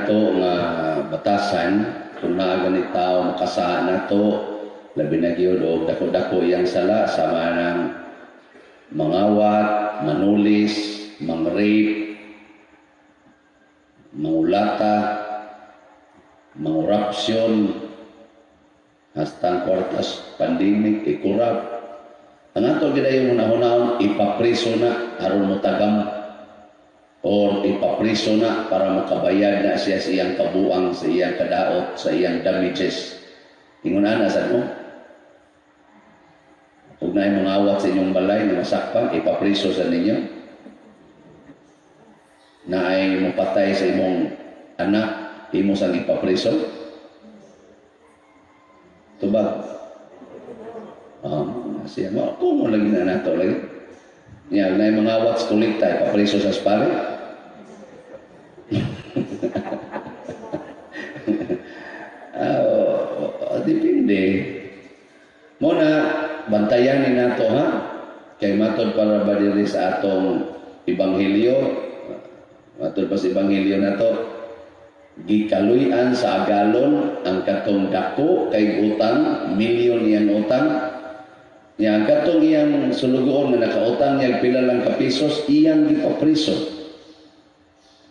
nato nga batasan kung naa ganit tao makasaha nato labi na gyud og dako-dako iyang sala sama ng mangawat, manulis, mangrape, mangulata, mangurapsyon, hastang kwartas pandemic, ikurap. Ang ato gidayon hunahon ipapriso na aron motagam or ipapriso na para makabayad na siya sa iyang kabuang, sa iyang kadaot, sa iyang damages. Ingon ana sad mo? Kung na mga awat sa inyong balay na masakpan, ipapriso sa ninyo. Na ay mapatay sa imong anak, imo sang ipapriso. Tubag. Siya mo, kung mo lagi na nato lagi. Yan, na yung mga awat sa kulikta, ipapriso sa spare. Depende. Muna, bantayan ni nato ha. Kay matod para ba diri sa atong ebanghelyo, matod pa sa ebanghelyo nato, gikaluyan sa agalon ang katong dako kay utang, milyon iyang utang. Yang katong iyang sulugoon na nakautang niya pila lang ka pisos, iyang gipapriso.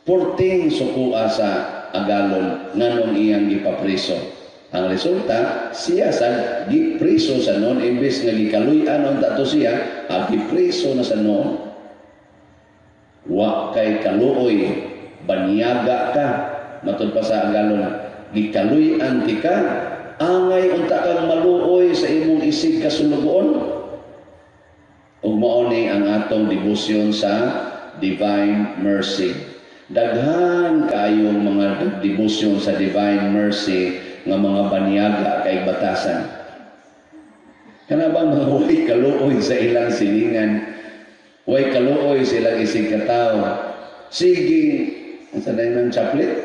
Porting sukua sa agalon nganong iyang gipapriso. Ang resulta, siya sa gipriso sa noon, imbes nga gikaluyan ang tato siya, gipriso na sa noon. Wa kay kaluoy, banyaga ka, matod pa sa agalon, gikaluyan ti ka, angay unta kang maluoy sa imong isig kasulugoon. Ug mao ni ang atong debosyon sa Divine Mercy. Daghan kayong mga debosyon sa Divine Mercy nga mga banyaga kay batasan. Kana bang mga way kaluoy sa ilang silingan, way kaluoy sa ilang isig katawo. Sige, ang sanay ng chaplet.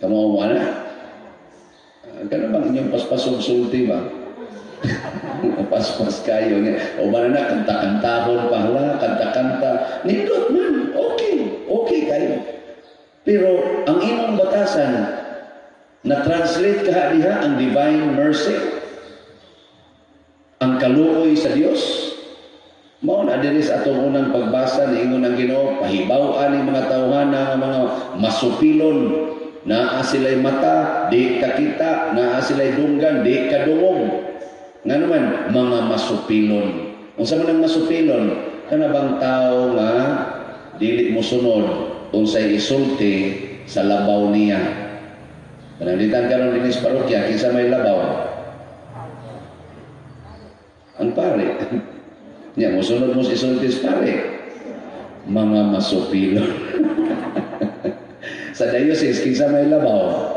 Kamo mo na. Kana bang inyong paspasulti ba? Paspas kayo ni o ba na kanta-kantahon pa hala, kanta-kanta nindot man, okay kayo. Pero ang imong batasan na translate ka diha ang Divine Mercy, ang kaluoy sa Dios. Mao na diri sa atong unang pagbasa ni ingon ang Ginoo, pahibaw-an ni mga tawhana nga mga masupilon. Naa sila'y mata, di kakita. Naa sila'y dunggan, di kadungog. Nga naman, mga masupilon. Kung sa manang masupilon, kana bang tao nga dili mo sunod unsay isulti sa labaw niya. Panalitan ka rin sa parokya, kinsa may labaw? Ang pare. Nya, mo sunod mo sa isulti sa pare. Mga masupilon. Sa diocese, kinsa may labaw?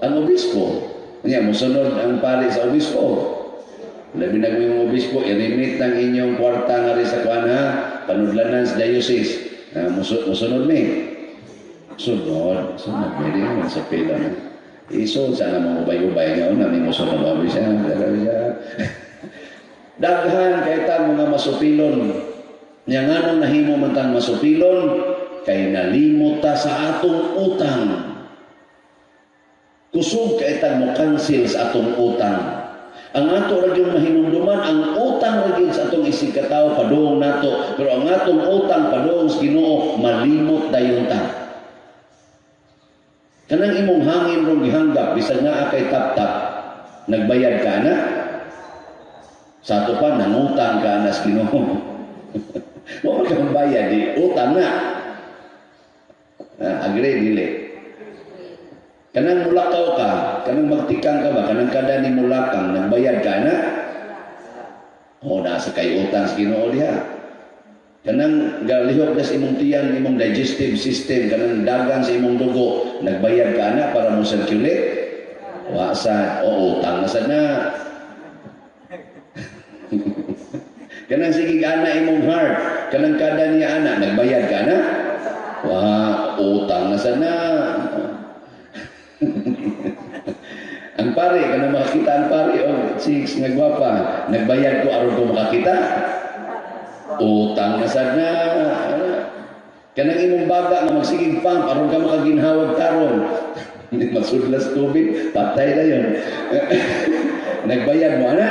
Ang obispo. Nya, musunod ang pari sa obispo. Labi na yung obispo, i-remit ng inyong kwarta nga rin sa kuwan ha, panudlanan sa diocese. Musunod mi. Sunod. Pwede naman sa pila. Iso, sana mga ubay-ubay nga na may musunod babi siya. Daghan kay ta mga masupilon. Nya nga nang nahimo man tang masupilon, kay nalimot ta sa atong utang. Kusog kay ta mo cancel sa atong utang. Ang ato ra gyud mahinumduman ang utang ra gyud sa atong isig katawo padung nato, pero ang atong utang padung sa Ginoo malimot dayon ta. Kanang imong hangin rong gihanggap bisan nga kay tap-tap, nagbayad ka na. Sa ato pa nangutang ka na sa Ginoo. Wa man kang bayad di utang na. Agree dili. Kanang mulakaw ka, kanang magtikang ka ba, kanang kada ni mulakang, nagbayad ka na? O, nasa kay utang sa Ginoo diha. Kanang galihok na sa imong tiyan, imong digestive system, kanang dagan sa imong dugo, nagbayad ka na para mo circulate? Wasad, o utang na sad na. Kanang sige ka na imong heart, kanang kada niya ana, nagbayad ka na? Utang na sad na. Ang pare, kanang makakita ang pare, chicks, nagwapa, nagbayad ko aron ko makakita. Utang na sad na. Kanang imong baga nga magsigig pump aron ka makaginhawag taron. Hindi masudlas tubig, patay na yun. Nagbayad mo, ana?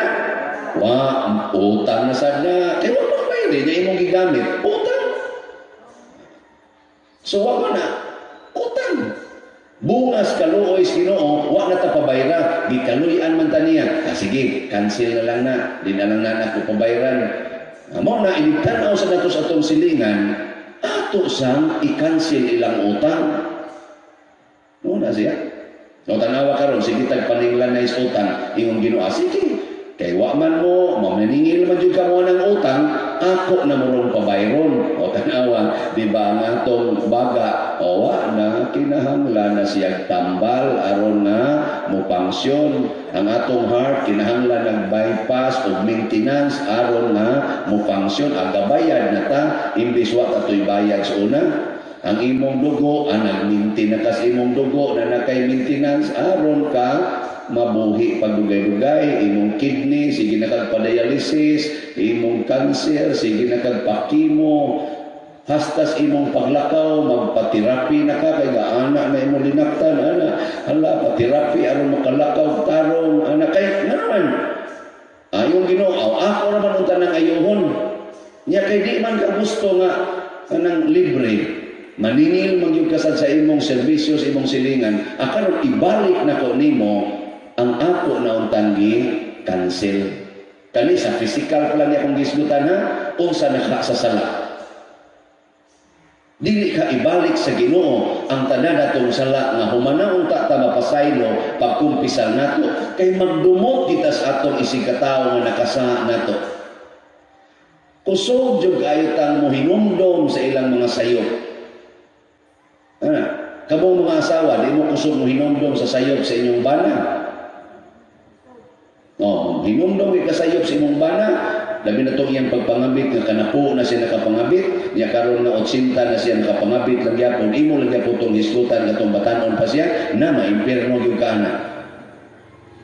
Utang na sana. Kaya wala pang bayad niya imong gigamit. Utang. So, wala na. Utang. Bungas kaluoy Ginoo, wa na ta pabayra, gikaluyan man ta niya. Sige, cancel na lang na. Di na lang na ako pabayran. Amo na inigtanaw sa natos atong silingan, ato sang i-cancel ilang utang. No na siya. No tanawa karon sige tagpaninglan na is utang, imong Ginoo sige. Kay wa man mo, mamaningil man jud ka mo ng utang, ako na murong pabayron. O tanawa, di ba ang atong baga, o wa na kinahanglan na siyang tambal aron na mo pangsyon. Ang atong heart kinahanglan nag-bypass o maintenance aron na mo pangsyon. Agabayad na ta, imbis wa katoy bayad sa una. Ang imong dugo, nag-maintain na kas imong dugo na nakay maintenance aron ka mabuhi pagdugay-dugay, imong kidney sige na kag padialysis, imong cancer sige na kag pakimo, hastas imong paglakaw magpaterapi na ka kay gaana na imong linaktan ana hala paterapi aron makalakaw tarong ana kay naman ayong Ginoo ako naman unta nang ayohon nya kay di man ka gusto nga kanang libre maningil magyud kasad sa imong serbisyo sa imong silingan akan ibalik nako nimo ang ako na untang gi-cancel. Kani sa physical pa lang niya kung gisgutan ha, unsa naka sa sala. Dili ka ibalik sa Ginoo ang tanan natong sala nga humanaon ta mapasaylo pagkumpisal nato kay magdumot kita sa atong isigkatawo nga nakasa nato. Kusog jud kayo tang mohinumdom sa ilang mga sayop. Kamong mga asawa, di mo kusog mohinumdom sa sayop sa inyong bana. Hinumdom ikasayop sa imong bana, labi na itong iyang pagpangabit nga kanapo na siya nakapangabit, niya karon na 80 na siya nakapangabit lang yapon, imo lang yapon itong hisgutan katong batanon pa siya, na maimpirno yung kana.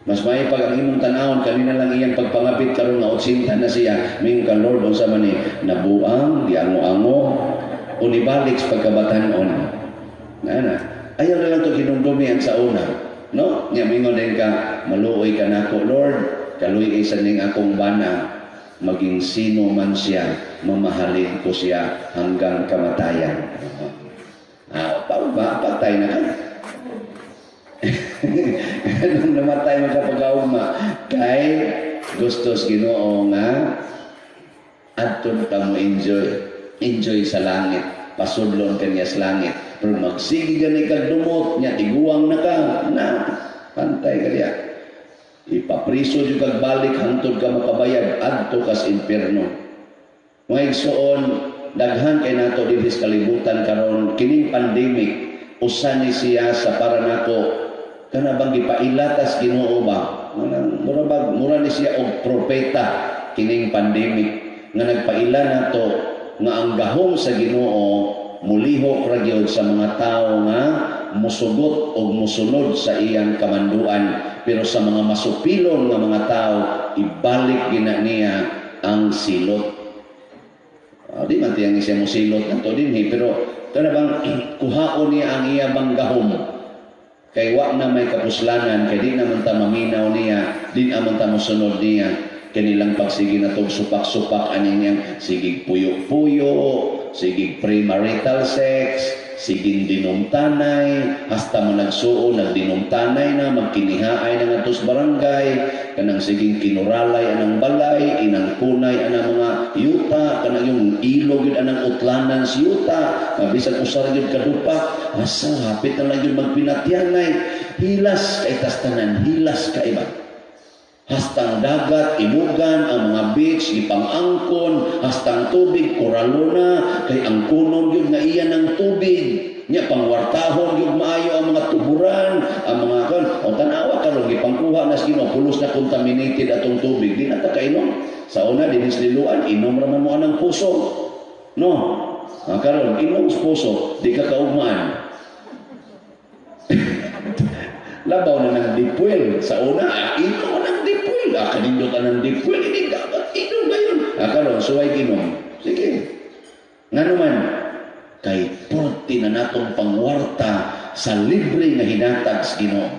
Mas may pag ang imong tanawon, kanina lang iyang pagpangabit karon na 80 na siya, may ka Lord, unsa man ni, nabuang, diango-ango, unibalik sa pagkabatanon. Ayaw na lang ito hinumdumihan sa una. No? Nya mingon din ka, maluoy ka nako Lord, kaluy isa ning akong bana, maging sino man siya, mamahalin ko siya hanggang kamatayan. Patay na ka. Nung namatay mo sa pag-auma, kay gustos Ginoo nga adton ka mo enjoy sa langit, pasudlon kanya sa langit. Pero magsige gani kag dumot nya tiguang na ka na pantay kaya ipapriso jud kag balik hangtod ka makabayad adto ka sa impierno. Mga igsoon daghan kay nato diri sa kalibutan karon kining pandemic usa ni siya sa para nato kana bang gipailatas Ginoo ba mura ni siya og propeta kining pandemic nga nagpaila nato nga ang gahom sa Ginoo mulihok ra gyud sa mga tawo nga musugot o musunod sa iyang kamanduan, pero sa mga masupilon nga mga tao ibalik gina niya ang silot. Di man tiyang siya mo silot nato dinhi, pero kana bang kuhaon niya ang iya bang gahom kay wa na may kapuslanan kay di naman ta maminaw niya, di naman ta mosunod niya kanilang pagsigi natong supak-supak ani niyang sigig puyo-puyo, sigig premarital sex, sigig dinumtanay, hasta man nagsuo, nagdinumtanay na, magkinihaay na nga tos barangay, kanang sigig kinuralay anang balay, inangkunay anang mga yuta, kanang yung ilog yun anang utlanan si yuta, bisan usar yun kadupa, asa, hapit na lang yun magpinatyanay, hilas kay tastanan, hilas ka iba. Hastang dagat, imugan, ang mga beach, ipang-angkon, hastang tubig, koralona, kay ang kunon yun nga iyan ng tubig. Nya pangwartahon yun maayo ang mga tuburan, ang mga kan, o tanawa ka ron, ipangkuha na Ginoo, pulos na contaminated atong tubig, di na ta kainom. Sa una, dinis liluan, inom raman mo anang puso. No? Karon, inom sa puso, di ka kaugmaan. Labaw na ng dipwel. Sa una, inom ng dipwel. Kanindot ka ng dipwel. Hindi dapat inom ba yun? Karon, suway inom. Sige. Nga naman, kay porti na natong pangwarta sa libre nga hinatag sa Ginoo.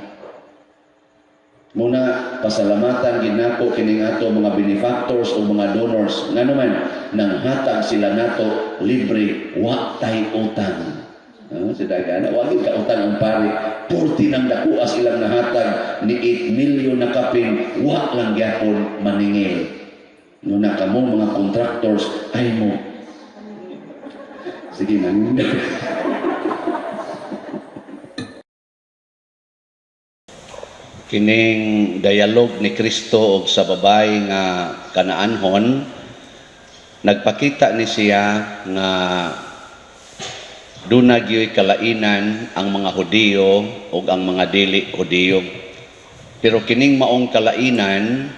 Muna, pasalamatan ginako kining ato mga benefactors o mga donors. Nga naman, nang hatag sila nato libre, wa tay utang. Si Dagana, wagin ka utang ang pari. Porti ng dakuha silang nahatag ni 8 million na kaping, wa lang gyapon maningil. Muna kamo mga contractors, ay mo. Sige, maningil. Kining dialog ni Kristo og sa babae nga Kanaanhon, nagpakita ni siya nga dunag yoy kalainan ang mga Hudiyo ug ang mga dili Hudiyo. Pero kining maong kalainan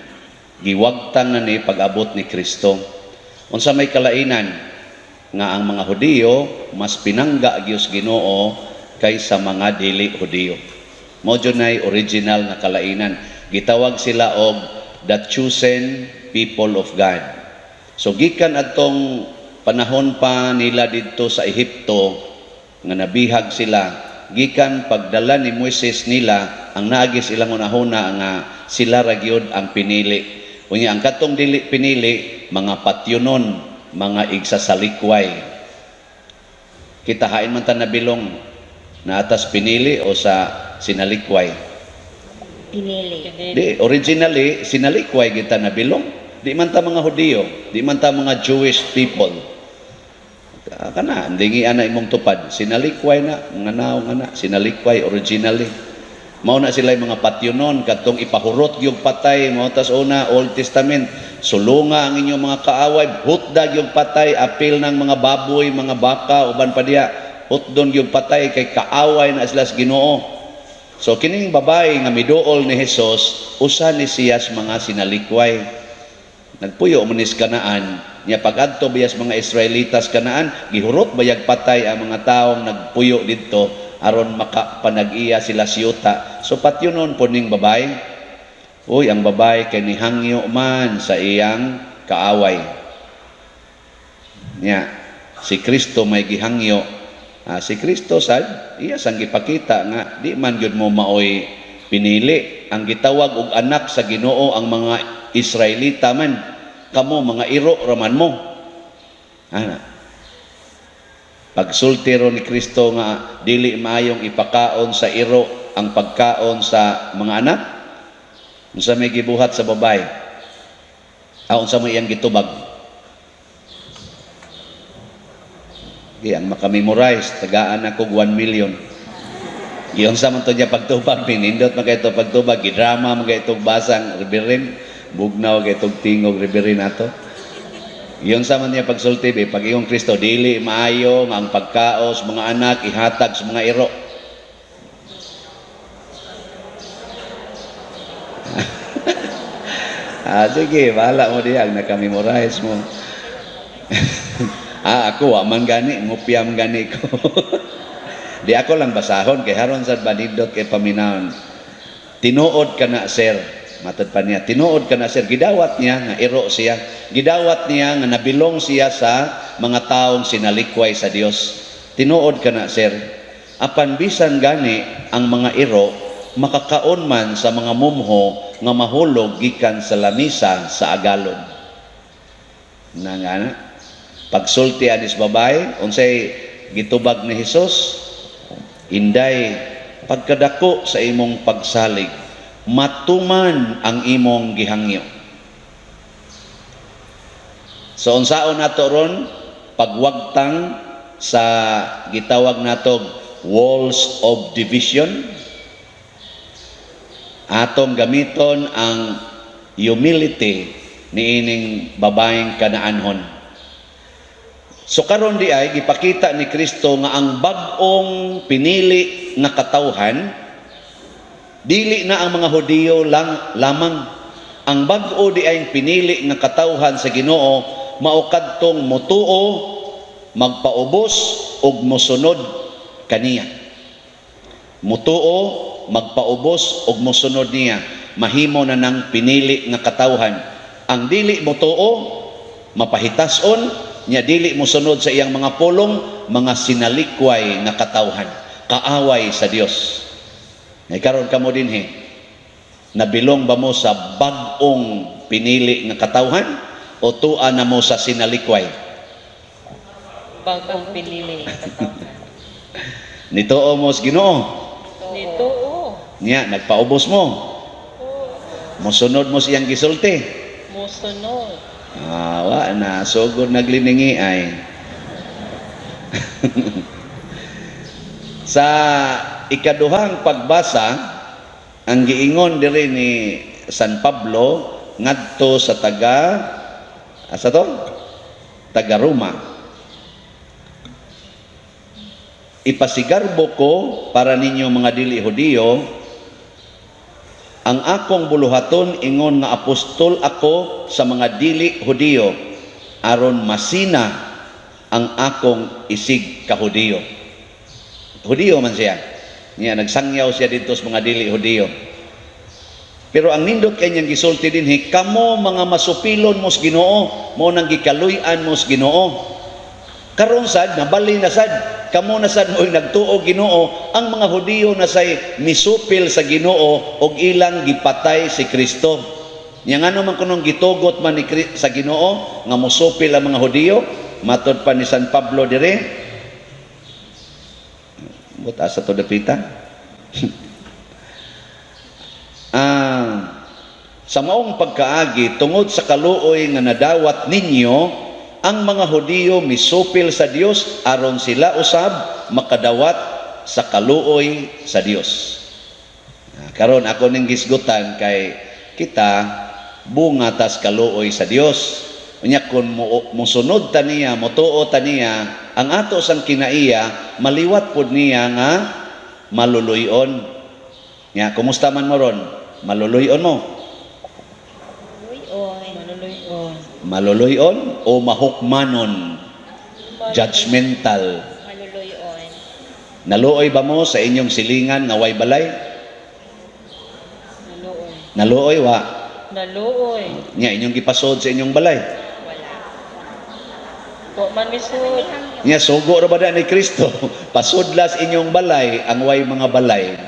giwagtang na ni pag-abot ni Kristo. Unsa may kalainan nga ang mga Hudiyo mas pinangga gyud Ginoo kaysa mga dili Hudiyo. Mao nay original na kalainan. Gitawag sila og the chosen people of God. So gikan adtong panahon pa nila didto sa Ehipto nga nabihag sila, gikan pagdala ni Moises nila ang naagis ilang unahuna nga sila ra gyud ang pinili. Unya ang katong dili pinili mga patyunon, mga igsasalikway. Kita hain man ta nabilong na atas pinili o sa sinalikway. Pinili. Di, originally, sinalikway kita na bilong. Di man ta mga Hudiyo, di man ta mga Jewish people. Kana, hindi ana imong tupad. Sinalikway na, nga naong ana, sinalikway originally. Mao na sila mga patyunon, katong ipahurot yung patay, mao tas una, Old Testament, sulunga ang inyong mga kaaway, hutdag yung patay, apil ng mga baboy, mga baka, uban pa diya, hutdon yung patay, kay kaaway na sila sa Ginoo. So kining babae nga miduol ni Hesus, usa ni siyas mga sinalikway. Nagpuyo man ni Kanaan, nya pag-adto biyas mga Israelitas Kanaan, gihurot bayag patay ang mga taong nagpuyo didto aron makapanag-iya sila siyuta. So patyunon po ning babae. Uy, ang babae kay nihangyo man sa iyang kaaway. Nya si Kristo may gihangyo. Si Kristo sad iya sang gipakita nga di man gyud mo maoy pinili. Ang gitawag og anak sa Ginoo ang mga Israelita man, kamo mga iro raman mo. Pagsultiro ni Kristo nga dili maayong ipakaon sa iro ang pagkaon sa mga anak. Unsa may gibuhat sa babae? Unsa may iyang gitubag? Ang makamemorize, tagaan ako 1 million. Iyon sa man to niya pagtubag, pinindot man kayo pagtubag, gidrama man kayo basang reberin, bugnaw kayo tingog reberin ato. Iyon sa man niya pagsulti, pag iyong Kristo, dili maayo nga ang pagkaos, mga anak, ihatag sa mga iro. Sige, bahala mo diyan, nakamemorize mo. Ako, man gani, ngupiam gani ko. Di ako lang basahon, kay haron sa banidot kay paminahon. Tinuod ka na, sir. Matod pa niya, tinuod ka na, sir. Gidawat niya, nga iro siya. Gidawat niya, nga nabilong siya sa mga taong sinalikway sa Dios. Tinuod ka na, sir. Apan bisan gani, ang mga iro, makakaon man sa mga mumho, nga mahulog gikan sa lamisa sa agalon. Nga pagsulti anis babae, unsay gitubag ni Hesus, inday pagkadako sa imong pagsalig, matuman ang imong gihangyo. So unsaon nato ron pagwagtang sa gitawag natog walls of division, atong gamiton ang humility niining babaeng Kanaanhon. So karon di ay gipakita ni Kristo nga ang bag-ong pinili nga katawhan dili na ang mga Hudiyo lamang. Ang bag-o di ay pinili nga katawhan sa Ginoo mao kadtong motuo, magpaubos ug mosunod kaniya. Mutuo, magpaubos ug mosunod niya, mahimo na nang pinili nga katawhan. Ang dili motuo, mapahitason, nya dili mo sunod sa iyang mga pulong, mga sinalikway nga katawhan, kaaway sa Dios. Ngay karon kamo dinhi, nabilong ba mo sa bag-ong pinili nga katawhan o tuwa na mo sa sinalikway? Bagong pinili. Nitoo mo sa Ginoo. Dito, Nya nagpaubos mo. Mosunod mo siyang gisulti. musunod. Wa na sugod nagliningi ay. Sa ikaduhang pagbasa, ang giingon diri ni San Pablo ngadto sa taga Roma. Ipasigarbo ko para ninyo mga dili Hudiyo, ang akong buluhaton ingon nga apostol ako sa mga dili Hudiyo, aron masina ang akong isig ka Hudiyo. Hudiyo man siya. Niya nagsangyaw siya dito sa mga dili Hudiyo. Pero ang nindot kanyang gisulti dinhi, kamo mga masupilon mo sa Ginoo, mo nang gikaluy-an mo sa Ginoo. Karon sad nabali na sad, kamo na sad mo nagtuo Ginoo, ang mga Hudiyo na say misupil sa Ginoo og ilang gipatay si Kristo. Nya ngano man kunong gitugot man ni sa Ginoo nga mosupil ang mga Hudiyo, matud pa ni San Pablo dire. Buta sa to dapita. Sa maong pagkaagi tungod sa kaluoy nga nadawat ninyo, ang mga Hudiyo misupil sa Dios aron sila usab makadawat sa kaluoy sa Dios. Karon ako ning gisgutan kay kita bunga tas kaluoy sa Dios. Unya kun musunod ta niya, motuo ta niya, ang ato sang kinaiya maliwat pud niya nga maluluyon. Nya kumusta man mo ron? Maluluyon mo? Maluluyon. Maluluyon o mahukmanon? Judgmental. Maluluyon. Naluoy ba mo sa inyong silingan nga way balay? Naluoy. Naluoy wa? Naluoy. Nya inyong gipasod sa inyong balay. Wala. Po man misud. Nya sugo ra ba da ni Kristo? Pasudlas inyong balay ang way mga balay.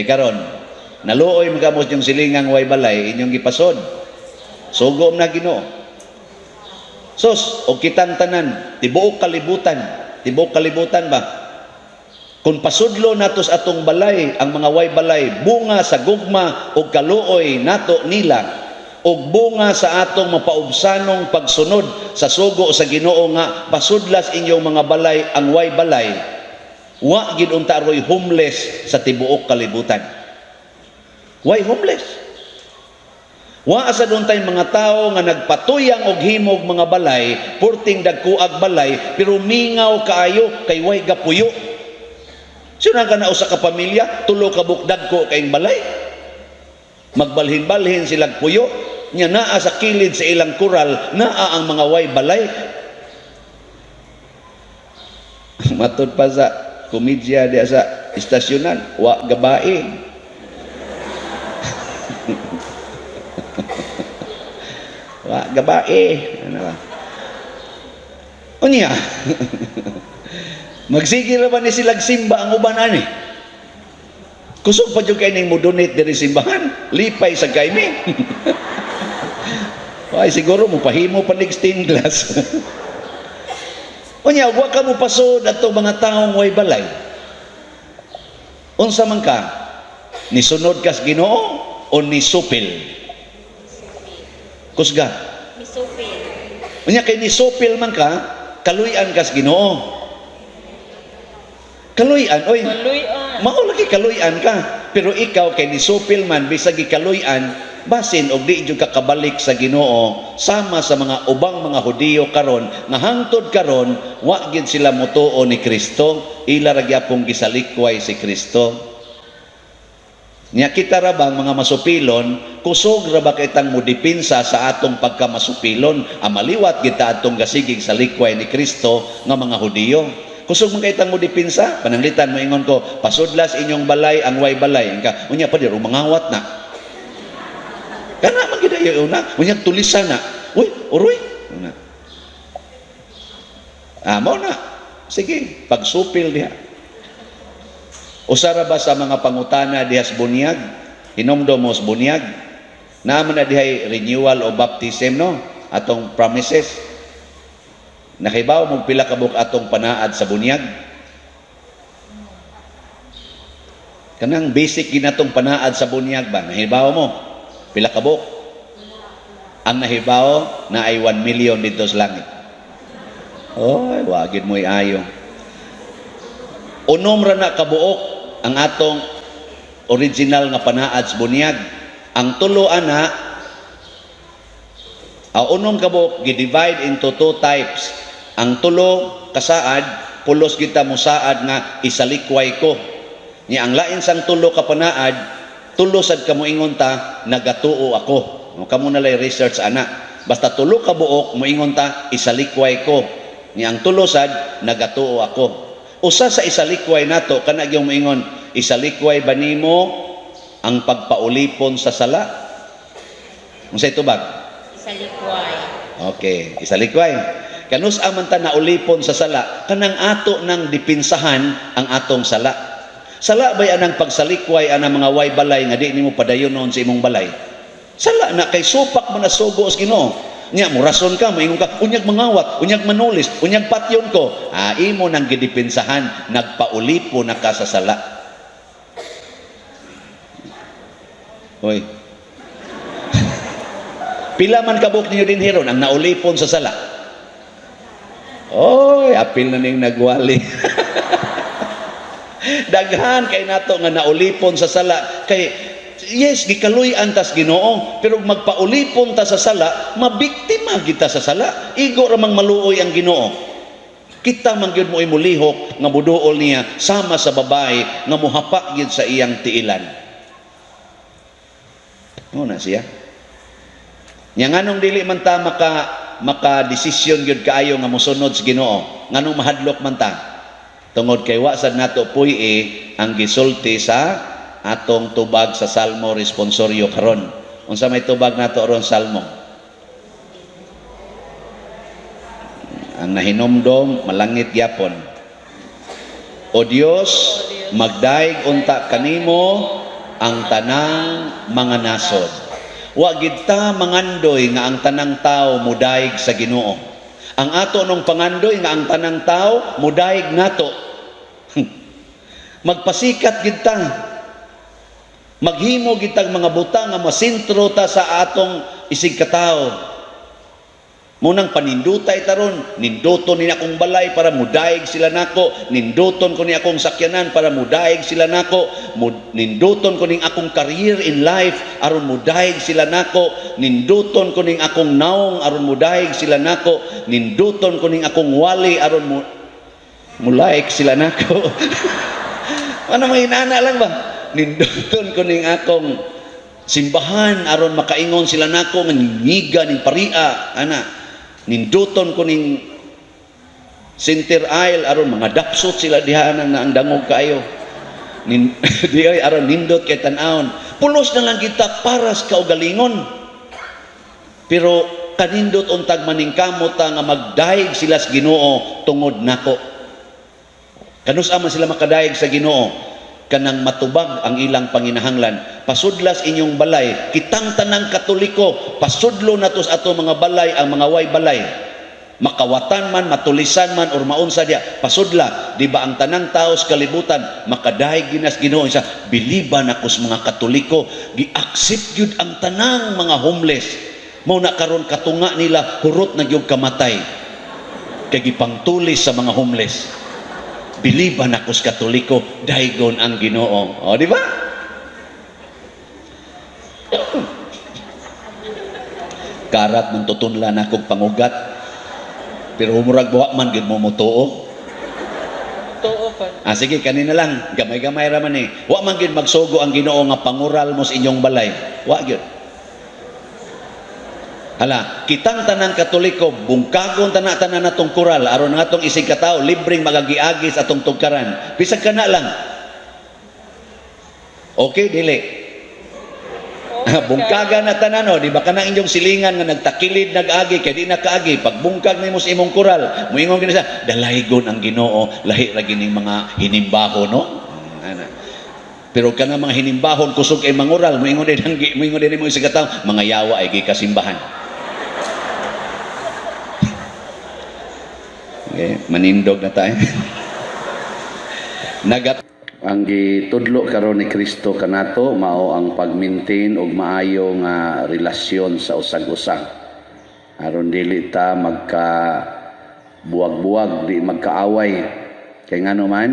Karon, naluoy magamos yung silingang way balay inyong gipasod. Sugo na Ginoo. Sos, o kitang tanan, tibuok kalibutan ba? Kung pasudlo natos atong balay, ang mga way balay, bunga sa gugma o kaluoy nato nila, o bunga sa atong mapaubsanong pagsunod sa sugo sa Ginoo nga pasudlas inyong mga balay ang way balay, wa gid unta roy homeless sa tibuok kalibutan. Why homeless? Wa asad untay mga tao nga nagpatuyang og himog mga balay, purting dagkuag balay, pero mingaw kaayo kay way gapuyo. Sino ka na usa ka pamilya, tulo ka bukdag ko kayong balay. Magbalhin-balhin silang puyo, nya naa sa kilid sa ilang kural, naa ang mga way balay. Matud pa sa komedya diya sa istasyonan, wa gabae. Wa gabae, ano ba? Unya. Magsigil naman ni silang simba ang uban ani. Kusog pa jud kay ning modonate diri simbahan, lipay sa kaymi. Ay siguro mo pahimo pa nig stained glass. Unya wa ka mo pasod ato mga taong way balay. Unsa man ka? Nisunod ka sa Ginoo o nisupil? Kusga. Misupil. Unya kay nisupil man ka, kaluy-an ka sa Ginoo. Kaluy-an, oy. Maluyon. Mao lagi kaluy-an ka. Pero ikaw kay nisupil man bisag gikaluy-an, basin og di jud ka kabalik sa Ginoo sama sa mga ubang mga Hudiyo karon nga hangtod karon wa gid sila motuo ni Kristo, ila ra gyapon gisalikway si Kristo. Nya kita ra bang mga masupilon, kusog ra ba kitang modipinsa sa atong pagkamasupilon, amaliwat kita atong gasigig sa likway ni Kristo nga mga Hudiyo. Kusog man kitang modipinsa, pananglitan mo ingon ko, pasudlas inyong balay ang way balay. Ka, unya pa diro mangawat na. Kana man gid ayo una, unya tulisan na. Uy, uroy. Una. Mao na. Sige, pagsupil diha. Usara ba sa mga pangutana diha sa bunyag? Hinomdomos bunyag. Naman na dihay renewal o baptism, no? Atong promises. Nakibaw mong pila ka buok atong panaad sa bunyag. Kanang basic ginatong panaad sa bunyag ba? Nahibaw mo? Pila ka buok? Ang nahibaw na ay 1 million dito sa langit. Oy, wagid mo'y ayo. Unom ra na kabuok ang atong original nga panaad sa bunyag. Ang tulo ana, unom kabuok gi-divide into 2 types. Ang tulo kasaad, pulos kita musaad nga isalikway ko. Nya ang lain sang tulo ka panaad, tulo sad kamo ingon ta nagatuo ako. Kamo na lay research ana. Basta tulo ka buok moingon ta isalikway ko. Nya ang tulo sad nagatuo ako. Usa sa isalikway nato kana gyud moingon isalikway ba nimo ang pagpaulipon sa sala? Unsay tubag? Isalikway. Okay, isalikway. Kanus aman ta naulipon sa sala kanang ato nang dipinsahan ang atong sala. Sala bay anang pagsalikway anang mga way balay nga di nimo padayonon sa imong balay. Sala na kay supak mo na sugo sa Ginoo. Nya mo rason ka, moingon ka, unyag mangawat, unyag manulis, unyag patyon ko. Imo nang gidipinsahan, nagpaulipo na ka sa sala. Hoy. Pila man kabuk ninyo din hiron ang naulipon sa sala. Oy, apil na ning nagwali. Daghan kay nato nga naulipon sa sala kay yes, gikaluy-an tas Ginoo, pero magpaulipon ta sa sala, mabiktima kita sa sala. Igo ramang maluoy ang Ginoo. Kita man gyud mo imulihok nga muduol niya sama sa babae nga muhapa gyud sa iyang tiilan. Mo na siya. Nya nganong dili man ta maka desisyon gyud kaayo nga mosunod sa Ginoo, nganong mahadlok man ta? Tungod kay wa sad nato puy ang gisulti sa atong tubag sa Salmo responsoryo karon. Unsa may tubag nato aron Salmo? Ang nahinomdom malangit gyapon. O Dios, magdaig unta kanimo ang tanang mga nasod. Wa gid ta mangandoy nga ang tanang tawo mudaig sa Ginoo. Ang ato nung pangandoy nga ang tanang tawo mudaig nato. Magpasikat gid ta. Maghimo gitag mga butang nga masintro ta sa atong isig katawo. Munang panindutay taron, ninduton ni akong balay para mudaig sila nako, ninduton ko ni akong sakyanan para mudaig sila nako, ninduton ko ning akong career in life aron mudaig sila nako, ninduton ko ning akong naong aron mudaig sila nako, ninduton ko ning akong wali aron mulaik sila nako. Ano mahinana lang ba? Ninduton ko ning akong simbahan aron makaingon sila nako nga ngiga ning paria ana. Ninduton ko ning center aisle aron mga dapsot sila diha nang dangog kayo. Di ay aron nindot kay tan-awon. Pulos na lang kita para sa kaugalingon. Pero kanindot untag maning kamot nga magdaig sila sa Ginoo tungod nako. Kanus-a man sila makadaig sa Ginoo kanang matubag ang ilang panginahanglan. Pasudlas inyong balay, kitang tanang Katoliko, pasudlo nato sa ato mga balay ang mga way balay. Makawatan man, matulisan man or maunsa dia, pasudla. Di ba ang tanang tao sa kalibutan makadaig ginas Ginoo sa biliban ako sa mga Katoliko, gi-accept gyud ang tanang mga homeless. Mao na karon katunga nila hurot na gyud kamatay. Kay gipangtulis sa mga homeless. Biliban ako sa Katoliko, daygon ang Ginoo. O, di ba? Karat man tutunlan akong pangugat. Pero humurag buwa man, gid mo mutuo. Tuo pa. Sige, kanina lang. Gamay-gamay raman Wa man gid magsugo ang Ginoo nga pangural mo sa inyong balay. Wa gyud. Hala, kitang tanang Katoliko, bungkagon tanan natong kural, aron nga atong isig katao, libreng magagiagis atong tugkaran. Bisag kana lang. Okay, dili. Bungkaga na tanan, di ba kanang inyong silingan nga nagtakilid nag-agi kay di nakaagi pagbungkag nimo sa imong kural moingon kini sa dalaygon ang Ginoo lahi ra gining mga hinimbaho no. Ana. Pero kana mga hinimbahon kusog kay mangural moingon din mo sa kataw mga yawa ay gikasimbahan. Okay, manindog na tayo. Nagat ang gitudlo karon ni Kristo kanato mao ang pag-maintain og maayo nga relasyon sa usag-usa. Aron dili ta magka buwag-buwag, di magkaaway. Kay ngano man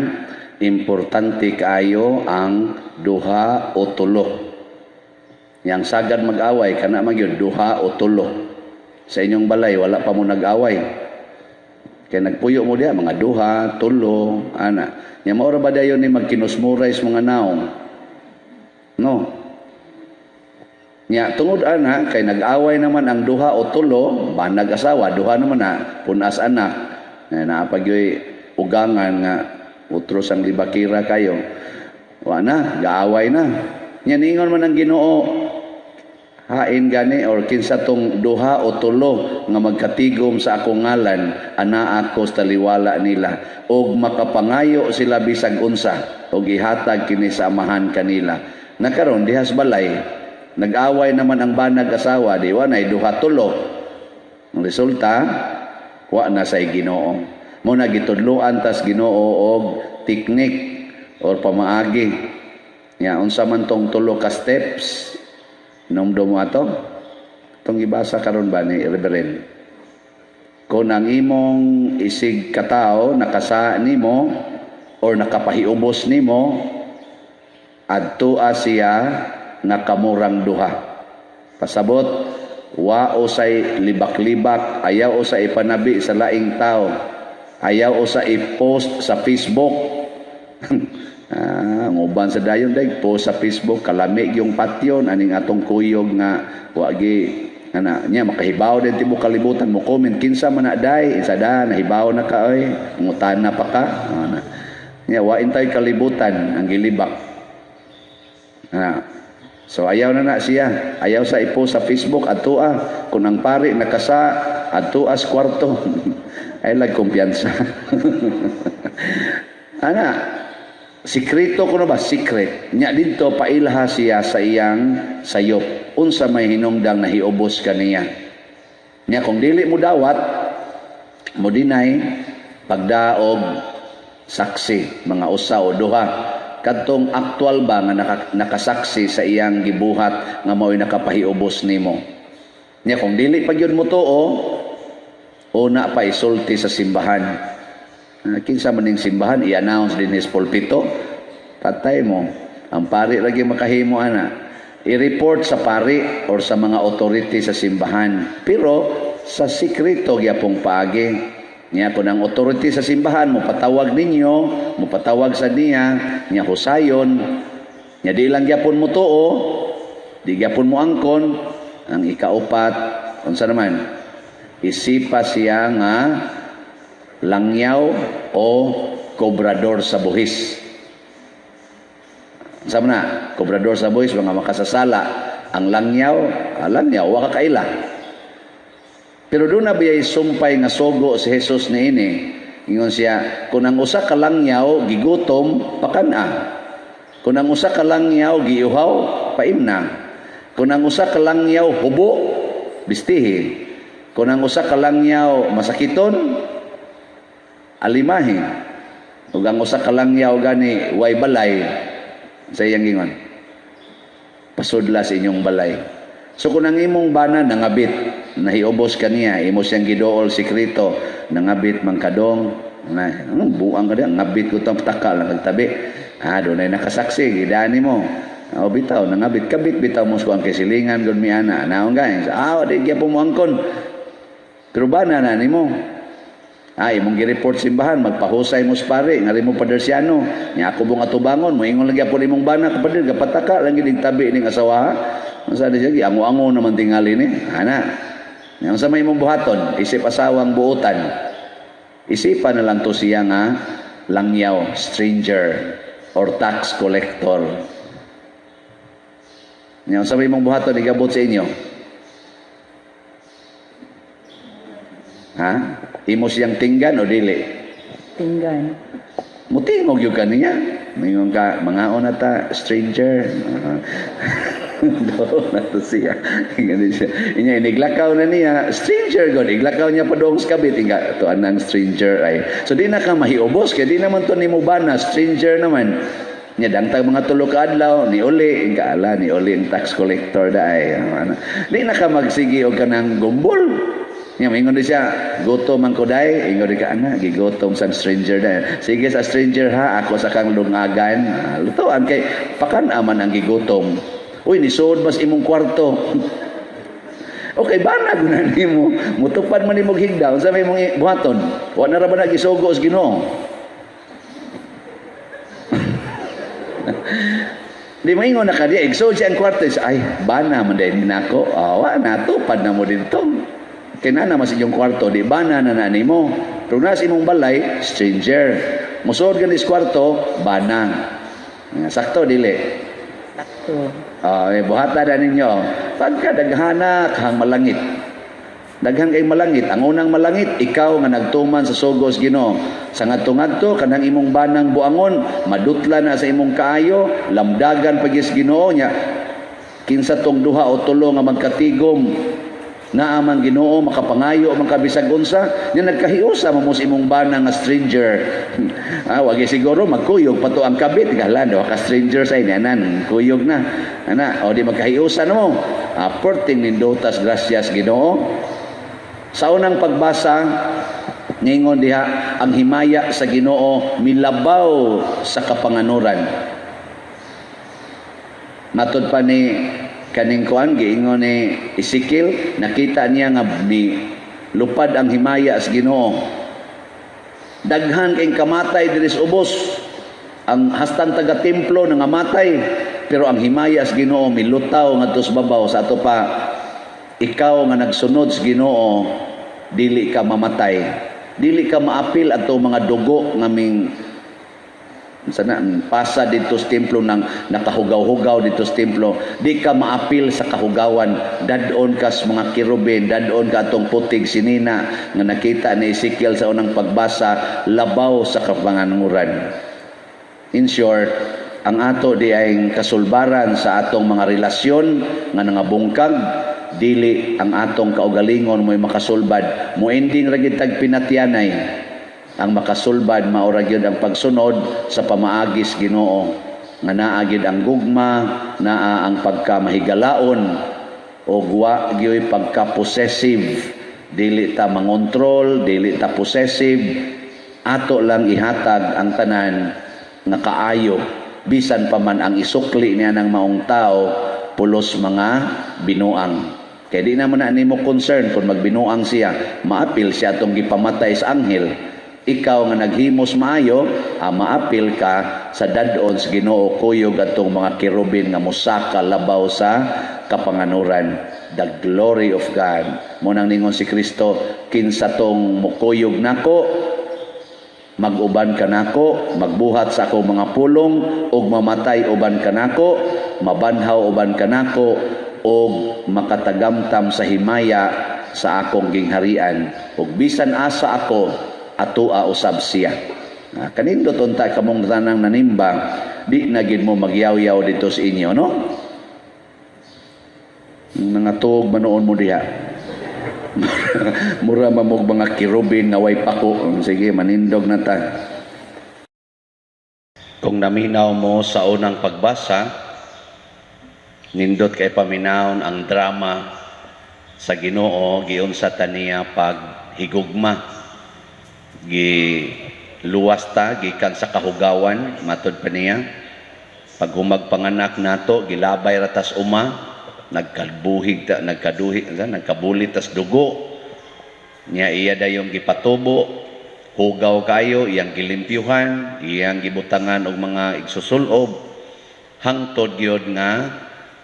importante kaayo ang duha o tulo. Yang sagad mag-away kana magyud duha o tulo. Sa inyong balay wala pa mo nag-away. Kaya nagpuyo mo diya, mga duha, tulo, ana. Nya maura ba dayon ni magkinusmuray sa mga naong? No. Nya tungod ana, kay nag-away naman ang duha o tulo, banag asawa, duha naman na, punas anak. Naapagyoy ugangan nga, utros ang libakira kayo. Wa na, gaaway na. Nya ningon man ang Ginoo, hain gani or kinsa tong duha o tulo nga magkatigom sa akong ngalan ana ako sa taliwala nila og makapangayo sila bisag unsa og ihatag kini sa amahan kanila. Nakaron dihas balay nag-away naman ang banag asawa di wa nay duha tulo. Ang resulta wa na say Ginoo. Mo na gitudloan tas Ginoo og teknik or pamaagi. Ya unsa man tong tulo ka steps nomdo mo ato itong ibasa karon ba ni Reverend kung ang imong isig katao nakasa nimo or nakapahiubos nimo adtua siya nakamurang duha pasabot wa usay libak-libak ayaw usay ipanabi sa laing tao ayaw usay i-post sa Facebook. Nguban sa dayon day post sa Facebook kalamig yung patyon aning atong kuyog nga wagi ana nya makahibaw din tibo kalibutan mo comment kinsa man na day isa da nahibaw na ka oy ngutan na pa ka ana nya wa intay kalibutan ang gilibak so ayaw na siya ayaw sa i-post sa Facebook adtua kun ang pari nakasa adtua sa kwarto ay lag kumpiyansa. Ana sikreto ko na ba? Secret. Nya dito pailha siya sa iyang sayop. Unsa may hinungdang nahiubos kaniya. Nya kung dili mo dawat, mo dinay pagdaog saksi mga usa o duha. Kadtong aktual ba nga nakasaksi sa iyang gibuhat nga mao'y nakapahiubos nimo. Nya kung dili pa gyud mo tuo, una pa isulti sa simbahan. Kinsa man ning simbahan i-announce din sa pulpito patay mo ang pari lagi makahimo ana i-report sa pari or sa mga authority sa simbahan pero sa sikreto gyapong paagi nya kun ang authority sa simbahan mo patawag ninyo mo patawag sa niya nya husayon nya di lang gyapon mo tuo di gyapon mo angkon ang ikaupat unsa naman isipa siya nga langyaw o kobrador sa buhis. Sama na, kobrador sa buhis, mga makasasala. Ang langyaw, wa kakaila. Pero doon na biyay sumpay nga sogo si Jesus ni ini. Ingon siya, kung ang usa ka langyaw, gigutom, pakana. Kung ang usa ka langyaw, giuhaw, paimna. Kung ang usa ka langyaw, hubo, bistihi. Kung ang usa ka langyaw, masakiton, alimahin ug ang usa ka langyaw gani way balay sa iyang gingon pasudla sa inyong balay so kung ang imong bana nangabit nahiubos kaniya imo siyang gidool sikreto nangabit man kadong na buang ka diyan ngabit ko tang taka lang kagtabi dunay nakasaksi gidani mo bitaw nangabit kabit bitaw mo sa kasilingan gud mi ana naon guys di gyapon mo angkon pero bana na nimo imong gi-report simbahan magpahusay mo sa pare ngari mo padersiano nya ako bong atubangon mo ingon lagi po imong bana kapader gapataka lang gid tabi ning asawa unsa di siya ango-ango naman tingali ni ana nya unsa may imong buhaton isip asawang buotan isipan na lang to siya nga langyaw stranger or tax collector Nya sa may mong buhaton igabot sa inyo. Ha? Imo siyang tinggan o dili? Tinggan. Mutingog yung kaniya. Mayroon ka, mga ta, stranger. Doon na to siya. Ganun siya. Inya, iniglakaw na niya. Stranger god. Iglakaw niya pa doon sa kabit. Inga, to anang stranger ay. So di na ka mahiubos. Kaya di naman to ni Mubana. Stranger naman. Nya, dangtag mga tulo ka adlaw. Ni Uli. Inga, ala, ni Uli ang tax collector da ay. Di na ka magsigi o ka ng gumbol. Nya, ingon di siya, gutom ang kuday, ingon di ka, ana, gigutom sa stranger na. Sige sa stranger ha, ako sa kang lungagan. Lutoan kay, pakanaman ang gigutom. Uy, nisuod mas imong kwarto. Okay, banag na ni mo. Mutupad man imong higdaw, sa may mong buhaton. Wa na ra ba nagisugo sa Ginoo? Di maingon na ka di, exod siya ang kwarto. Ay, bana man dahil nako. Wa na, tupad na mo dito. Kinana mas inyong kwarto, di ba na nanani mo? Pero nasa imong balay, stranger. Musod ka sa kwarto, banang. Sakto, dili. Sakto. Buhata na ninyo. Pagka daghana kang malangit. Daghang kay malangit. Ang unang malangit, ikaw nga nagtuman sa sugos Ginoo. Sa ngadto-ngadto kanang imong banang buangon, madutla na sa imong kaayo, lamdagan pagis Ginoo nya. Kinsa tong duha o tulo nga magkatigom na amang Ginoo makapangayo man kabisag unsa nya nagkahiusa mo sa imong bana nga stranger. Wagi siguro magkuyog pato ang kabit galan do ka stranger sa inanan kuyog na ana o di magkahiusa na mo. Porting nindotas gracias Ginoo. Sa unang pagbasa ningon diha ang himaya sa Ginoo milabaw sa kapanganuran. Matod pa ni kaning kuan giingon ni Ezekiel, nakita niya nga ni lupad ang himaya sa Ginoo. Daghan kay kamatay diri sa ubos. Ang hastang taga templo nangamatay, pero ang himaya sa Ginoo milutaw ngadto sa babaw. Sa ato pa, ikaw nga nagsunod sa Ginoo, dili ka mamatay. Dili ka maapil ato mga dugo nga sana pasa dito sa templo ng nakahugaw-hugaw dito sa templo, di ka maapil sa kahugawan. Dadon ka sa mga kirubin, dadon ka atong putig sinina nga nakita ni Ezekiel sa unang pagbasa, labaw sa kapanganuran. In short, ang ato di ay kasulbaran sa atong mga relasyon nga nangabungkag, dili ang atong kaugalingon mo'y makasulbad. Mo-ending ra gid tag pinatyanay. Ang makasulbad maura gyud ang pagsunod sa pamaagis Ginoo nga naa gyud ang gugma, naa ang pagkamahigalaon o wa gyud pagka-possessive. Dili ta mangontrol, dili ta possessive. Ato lang ihatag ang tanan nga kaayo bisan pa man ang isukli niya ng maong tao pulos mga binuang. Kaya di naman na nimo concern kung magbinuang siya, maapil siya atong gipamatay sa anghel. Ikaw nga naghimos maayo, maapil ka sa dadon sa Ginoo kuyog atong mga kirubin nga musaka labaw sa kapanganuran. The glory of God. Munang ningon si Kristo, kinsa tong mukuyog nako, mag-uban ka nako, magbuhat sa akong mga pulong, ug mamatay uban ka nako, mabanhaw uban ka nako, ug makatagamtam sa himaya sa akong gingharian. Ug bisan asa ako, atua usab siya. Kanindot unta kamong tanang nanimba, di na gid mo magyaw-yaw dito sa inyo, no? Mga tuog manoon mo diha. Mura mamog mga kirubin nga way pako. Sige, manindog na ta. Kung naminaw mo sa unang pagbasa, nindot kay paminawon ang drama sa Ginoo giunsa ta niya pag higugma. Luwas ta gikan sa kahugawan, matod pa niya pag humagpanganak nato gilabay ratas uma, nagkabulig ta, nagkabulit tas dugo niya, iya dayong gipatubo, hugaw kayo iyang gilimpyuhan, iyang gibutangan og mga igsusulob hangtod gyud nga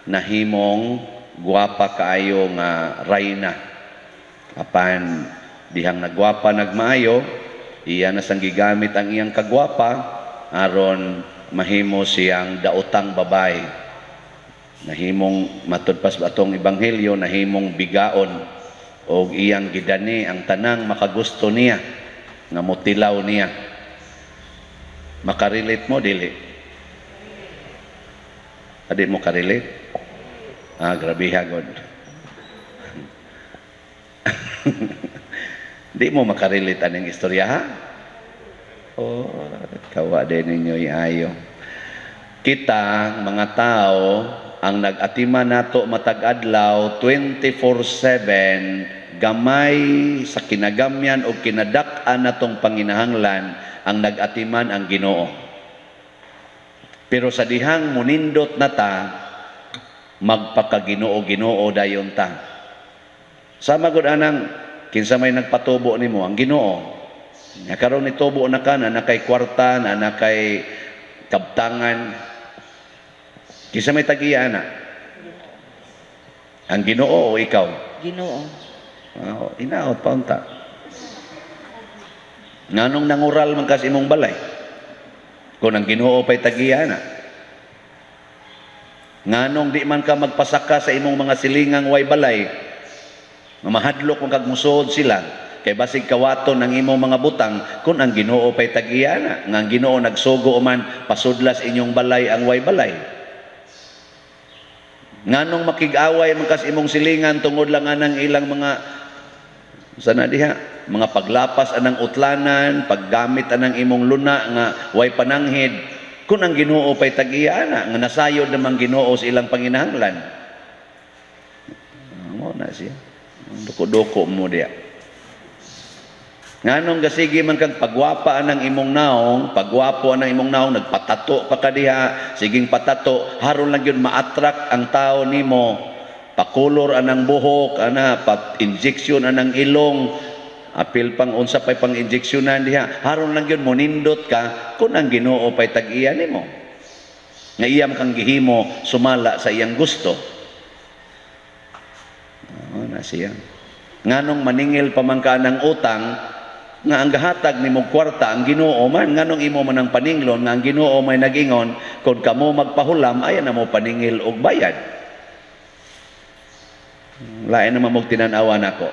nahimong gwapa kaayo nga rayna. Apan dihang nagwapa nagmaayo, iya na sang gigamit ang iyang kagwapa aron mahimo siyang daotang babae. Nahimong matudpas atong ebanghelyo, nahimong bigaon o iyang gidani ang tanang makagusto niya nga mutilaw niya. Makarelate mo dili? Adi mo karelate? Grabe hagod. Di mo makarelate aning istorya ha? Kawa din ninyo iayo. Kita mga tao ang nag-atima nato matag adlaw 24/7 gamay sa kinagamyan o kinadak-an natong panginahanglan ang nag-atiman ang Ginoo. Pero sa dihang munindot na ta magpakaginoo-ginoo dayon ta. Sama gud anang kinsa may nagpatubo nimo ang Ginoo. Nya karon nitubo na ka na nakay kwarta na nakay kabtangan. Kinsa may tagiya na? Ang Ginoo o ikaw? Ginoo. Inaot pa unta. Nganong nangural man kas imong balay? Kung ang Ginoo pa'y tagiya na. Nganong di man ka magpasaka sa imong mga silingang way balay? Mamahadlok kung kagmusod sila. Kay basig kawaton ang imong mga butang kung ang Ginoo pa'y tagiya na. Nga ang Ginoo nagsugo man pasudlas inyong balay ang way balay. Nganong makig-away magkas imong silingan tungod lang anang ilang mga sana diha mga paglapas anang utlanan, paggamit anang imong luna nga way pananghid kun ang Ginoo pay tagiya na nga nasayod namang Ginoo sa ilang panginahanglan. Mo na siya. Duko-duko mo diha. Nganong gasigi man kag pagwapa anang imong naong, pagwapo anang imong naong, nagpatato pa ka diha, siging patato, haron lang yun ma-attract ang tao nimo. Pakulor anang buhok, pa-injection anang ilong, apil pang unsa pay pang injeksyonan diha, haron lang yun monindot ka kun ang Ginoo pay tag-iya nimo. Nga iyam kang gihimo sumala sa iyang gusto. Na siya. Nganong maningil pa man ka ng utang, nga ang gahatag nimo kwarta ang Ginoo man, nganong imo man ang paninglon nga ang Ginoo may nagingon kung kamo magpahulam ayan na mo paningil og bayad. Lain naman mong tinanawa nako.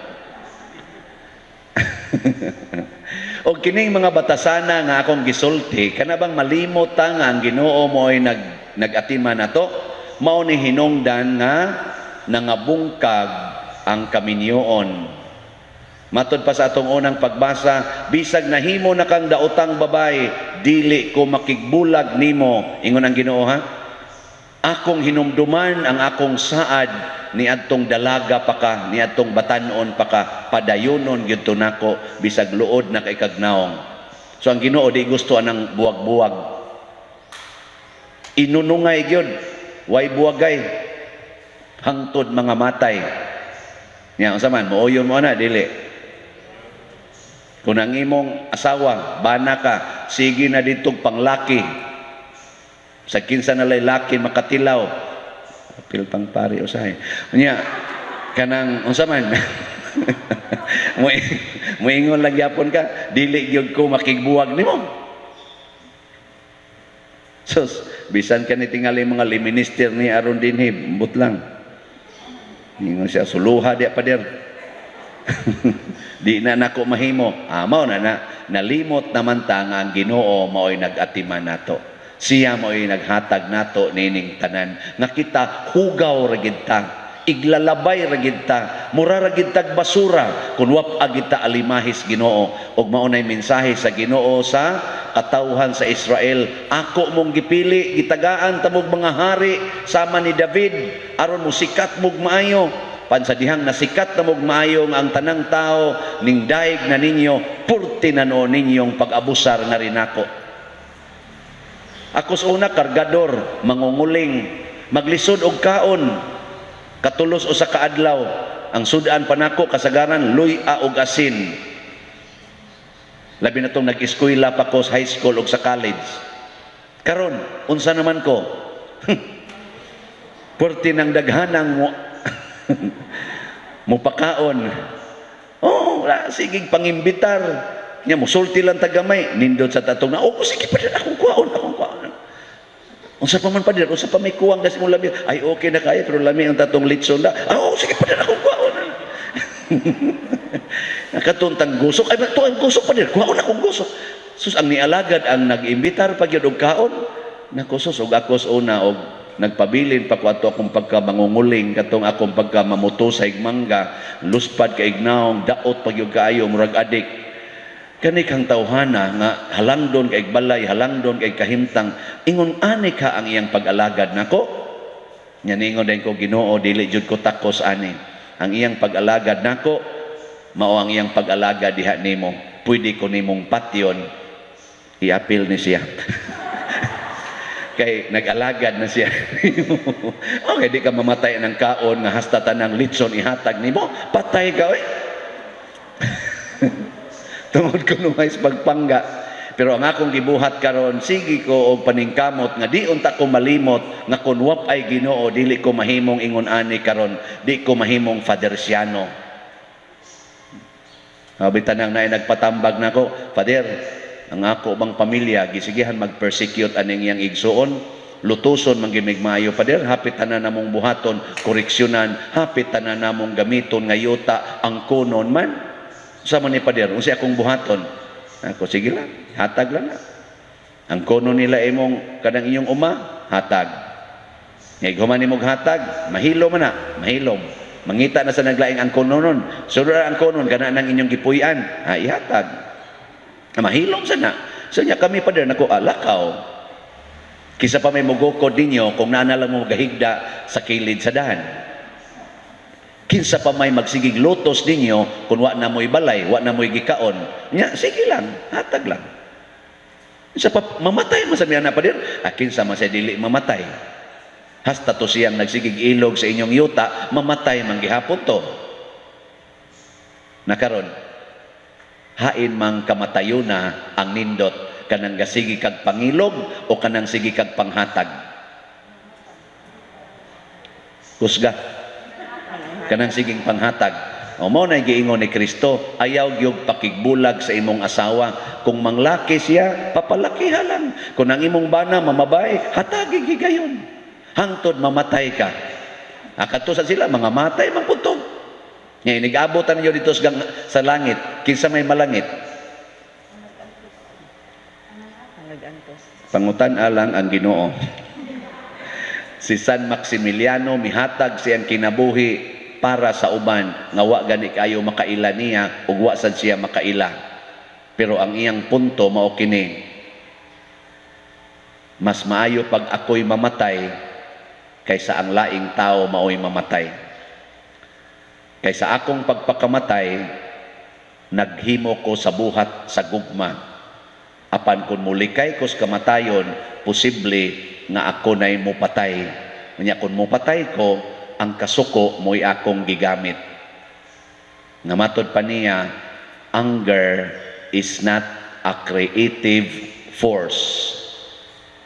O kining mga batasana nga akong gisulti, kana bang malimot ta nga ang Ginoo mo ay nag-atima nato, mao ni hinungdan nga nangabungkag ang kaminyoon. Matod pa sa atong unang pagbasa, bisag nahimo na kang daotang babay, dili ko makigbulag nimo. Ingon ang Ginoo ha? Akong hinumduman ang akong saad ni adtong dalaga pa ka, ni adtong batanon pa ka, padayonon gyud to nako bisag luod na kay kagnaong. So ang Ginoo di gusto anang buwag-buwag. Inunungay gyud, way buwagay. Hangtod mga matay. Nya unsa man mooyon mo na dili. Kung ang imong asawa, bana ka, sige na ditong panglaki. Sa kinsa na lalaki makatilaw. Apil pang pari usahay. Nya kanang unsa man moingon lang yapon ka, dili gyud ko makigbuwag nimo. Sus, bisan ka ni tingali mga liminister ni aron dinhi, but lang. Ingon siya suluha di pa der. Di na nako mahimo. Mao na nalimot naman ta nga ang Ginoo mao'y nag-atiman nato. Siya mao'y naghatag nato nining tanan nga kita hugaw ra gid ta, iglalabay ra gid ta, mura ra gid tag basura kun wap-ag kita alimahis Ginoo. Ug mao nay mensahe sa Ginoo sa katawhan sa Israel. Ako mong gipili, gitagaan ta mog mga hari sama ni David aron musikat mog maayo. Pansadihang nasikat na mog maayo nga ang tanang tao ning daig na ninyo purti na no ninyong pag-abusar nga rin ako. Ako sa una kargador, mangunguling, maglisod og kaon, katulos o sa kaadlaw, ang sudan panako kasagaran luya og asin. Labi na itong nag-eskwela pa ko sa high school o sa college. Karon, unsa naman ko? Purti ng daghanang mo mupakaon. Sige pangimbitar. Nya musulti lang tagamay, nindot sa tatong na, sige pa din akong kuwaon. Unsa pa man pader, unsa pa may kuwang kasi mo lami. Ay okay na kaya pero lami ang tatong litson na. Ah, oh, sige pader akong kuwaon. Nakatuntang gusok. Ay to ang gusok pader, kuwaon akong gusok. Sus ang nialagad ang nag-imbitar pa gyud og kaon. Nako sus og ako sa una og nagpabilin pa ko ato akong pagkamangunguling katong akong pagkamamuto sa igmangga, luspad ka ignaong daot pa gyud kaayo murag adik. Kani kang tawhana nga halangdon kay balay, halangdon kay kahimtang, ingon ani ka ang iyang pag-alagad nako. Nya ningon din ko Ginoo dili jud ko takos ani. Ang iyang pag-alagad nako mao ang iyang pag-alagad diha nimo. Pwede ko nimong patyon. I-appeal ni siya. Kay nag-alagad na siya. Okay, di ka mamatay ng kaon nga hasta tanang litson ihatag nimo, patay ka oy. Tungod ko numays pagpangga. Pero ang akong gibuhat karon, sige ko og paningkamot nga di unta ko malimot nga kun wapay Ginoo dili ko mahimong ingon ani karon, di ko mahimong Fadersiano. Habitan nang naay nagpatambag nako, Father, ang ako bang pamilya gisigihan mag-persecute aning iyang igsuon, lutuson man gimig maayo Father, hapit tanan namong buhaton, koreksyonan, hapit tanan namong gamiton nga yuta ang kunon man. Sa man ni Pader, unsa akong buhaton? Ako, sige lang, hatag lang na. Ang kono nila imong kanang inyong uma, hatag. Ngay human imong hatag, mahilo man na, mahilom. Mangita na sa naglaing ang kono nun. Sura ang konon, kana nang inyong gipuy-an, ihatag. Mahilom sana. So niya kami Pader, nako alakaw. Kisa pa may mugukod ninyo kung naanalang mo gahigda sa kilid sa dahan. Kinsa pa may magsigig lotos ninyo kung wa na mo'y balay, wa na mo'y gikaon. Nya, sige lang, hatag lang. Kinsa pa mamatay man sa miyan na Pader, kinsa man sa dili mamatay. Hasta to siyang nagsigig ilog sa inyong yuta, mamatay man gihapon to. Nakaron, hain mang kamatayo na ang nindot kanang gasigi kag pangilog o kanang sige kag panghatag. Kusga. Kanang siging panghatag. O mo na giingon ni Kristo, ayaw gyud pakigbulag sa imong asawa. Kung manglaki siya, papalakiha lang. Kung ang imong bana mamabay, hatagi gigayon. Hangtod mamatay ka. Akatusan sila, mga matay, magpuntong. Ngayon, nag-abutan niyo dito sa langit. Kinsa may malangit? Pangutan alang ang Ginoo. Si San Maximiliano, mihatag siyang kinabuhi para sa uban nga wa gani kayo makaila niya ug wa sad siya makaila. Pero ang iyang punto mao kini, mas maayo pag ako'y mamatay kaysa ang laing tao mao'y mamatay. Kaysa akong pagpakamatay, naghimo ko sa buhat sa gugma. Apan kung mulikay ko sa kamatayon, posible nga ako na'y mupatay. Kanya kung mupatay ko, ang kasuko mo'y akong gigamit. Nga matod pa niya, anger is not a creative force.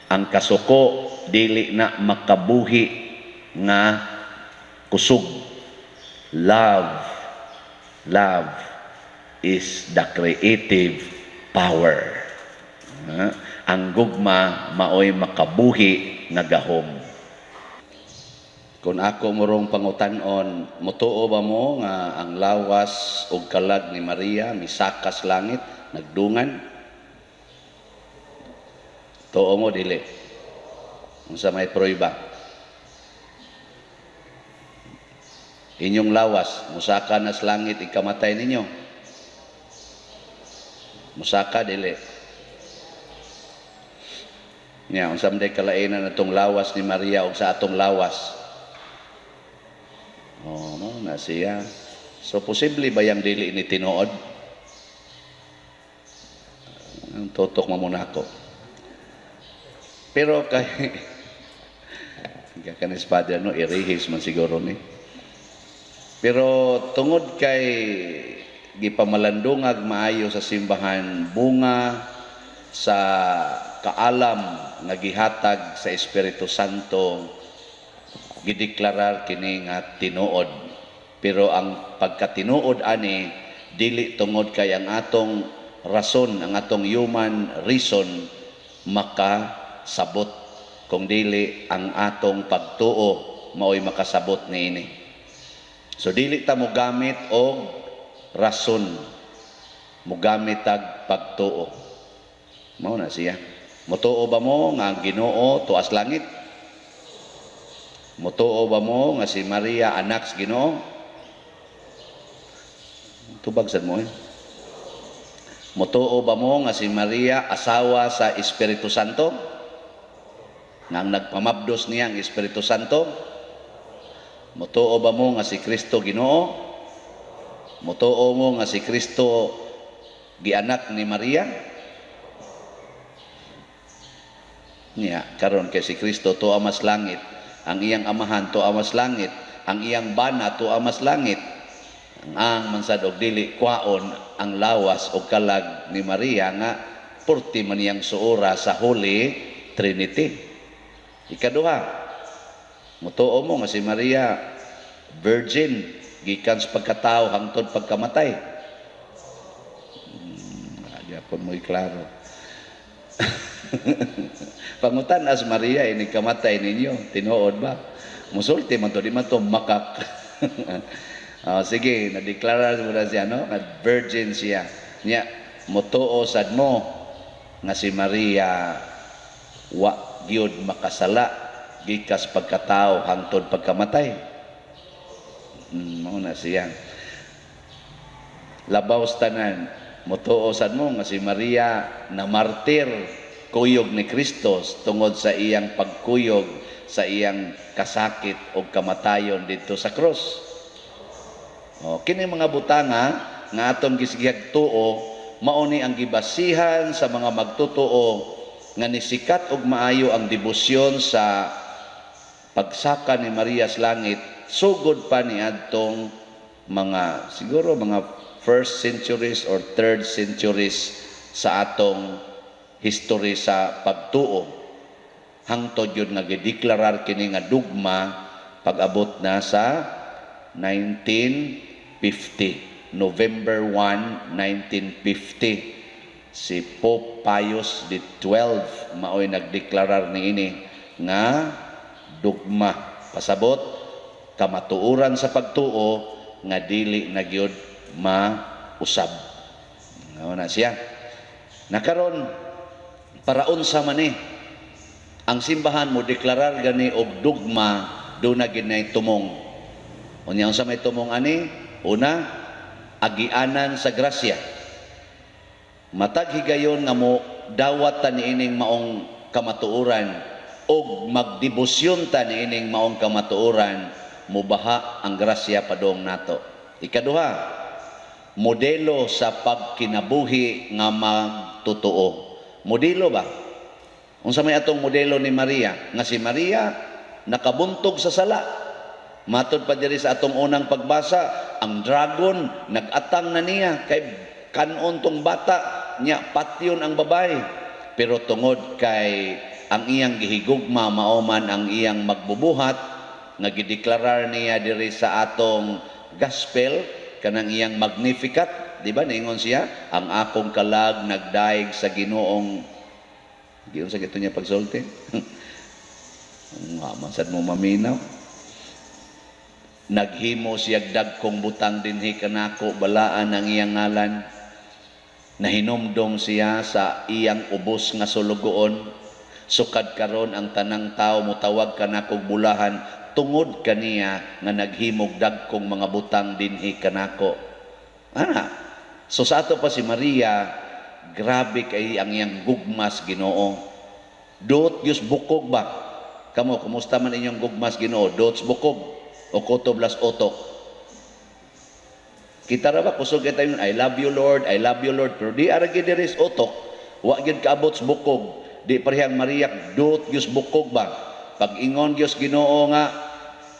Ang kasuko, dili na makabuhi nga kusog. Love is the creative power. Ang gugma, mao'y makabuhi nga gahom. Kung ako morong pangutanon, mutuo ba mo nga ang lawas o kalag ni Maria misakas langit, nagdungan? Tuo mo, dili. Kung sa may proyba. Inyong lawas, musaka nas langit, ikamatay ninyo. Musaka, dili. Nya, unsam day kalainan atong lawas ni Maria o sa atong lawas. Oh, no, na siya. So, posible ba yung dili ni tinuod? Ang tutok mo muna ako. Pero kay kanis father, no, irihis man siguro ni. Pero tungod kay gipamalandungag maayo sa simbahan, bunga sa kaalam nga gihatag sa Espiritu Santo, gideklarar kini nga tinuod. Pero ang pagkatinuod ani dili tungod kay ang atong rason, ang atong human reason makasabot, kung dili ang atong pagtuo mao'y makasabot niini. So dili ta mo gamit og rason, mo gamit tag pagtuo. Mao na siya. Mutuo ba mo nga ang Ginoo tuas langit? Mutuo ba mo nga si Maria anak sa Ginoo? Tubag sad mo eh. Mutuo ba mo nga si Maria asawa sa Espiritu Santo? Nga ang nagpamabdos niya ang Espiritu Santo? Mutuo ba mo nga si Kristo Ginoo? Mutuo mo nga si Kristo gianak ni Maria? Niya, karon kay si Kristo tuwa mas langit, ang iyang amahan tuwa mas langit, ang iyang bana tuwa mas langit. Ang mansad og dili kwaon ang lawas o kalag ni Maria nga purti man iyang suora sa Holy Trinity. Ikaduha, mutuo mo nga si Maria virgin gikan sa pagkatao hangtod pagkamatay. Gyapon mo'y klaro. Pangutan as Maria ini kamatay ninyo, tinuod ba? Musulti man to, di man to makak. Sige, nadeklara mo na siya, no? Virgin siya. Nya, mutuo sad mo nga si Maria wa gyud makasala gikas pagkatao hangtod pagkamatay. Mao na siya. Labaw tanan, mutuo sad mo nga si Maria na martir kuyog ni Kristo tungod sa iyang pagkuyog sa iyang kasakit o kamatayon dito sa cross. Kini mga butanga nga atong gisigihag tuo mao ni ang gibasihan sa mga magtutuo nga nisikat og maayo ang debosyon sa pagsaka ni Maria sa langit sugod pa ni adtong mga siguro mga 1st centuries or 3rd centuries sa atong history sa pagtuo. Hangtod yun nga gideklarar kini nga dugma pag-abot na sa 1950. November 1, 1950. Si Pope Pius XII mao'y nagdeklarar niini nga dugma. Pasabot, kamatuoran sa pagtuo nga dili na gyud mausab. Ngao na siya. Nakaron paraon sa mani ang simbahan mo deklarar gani og dugma do na ginay tumong. Unya unsa may tumong ani? Una, agianan sa grasya. Matag higayon nga mo dawat ta niining maong kamatuoran og magdebosyon ta niining maong kamatuoran, mubaha ang grasya padong nato. Ikaduha, modelo sa pagkinabuhi nga magtutuo. Modelo ba? Unsa may atong modelo ni Maria? Nga si Maria nakabuntog sa sala. Matod pa diri sa atong unang pagbasa, ang dragon nag-atang na niya kay kanon tong bata niya patyon ang babae. Pero tungod kay ang iyang gihigugma maoman ang iyang magbubuhat nga gideklarar niya diri sa atong gospel kanang iyang Magnificat. Di ba, naingon siya, ang akong kalag nagdaig sa Ginoong, giyon sa gito niya pagsulti. Mansad mo maminaw. Naghimo siya dagkong butang dinhi kanako, balaan ang iyang ngalan. Nahinumdom siya sa iyang ubos nga sulugoon. Sukad karon ang tanang tao mutawag kanakog bulahan tungod kaniya nga naghimog dagkong mga butang dinhi kanako. So sa ato pa si Maria, grabe kay ang iyang gugmas Ginoo. Dot Diyos bukog ba? Kamo, kumusta man inyong gugmas Ginoo? Dot bukog o kutoblas otok? Kita ra ba kusog kita yun, I love you Lord, I love you Lord. Pero di aragi diris otok, wa gyud kaabot sa bukog. Di parehang Maria, dot Diyos bukog ba? Pag ingon Diyos Ginoo nga,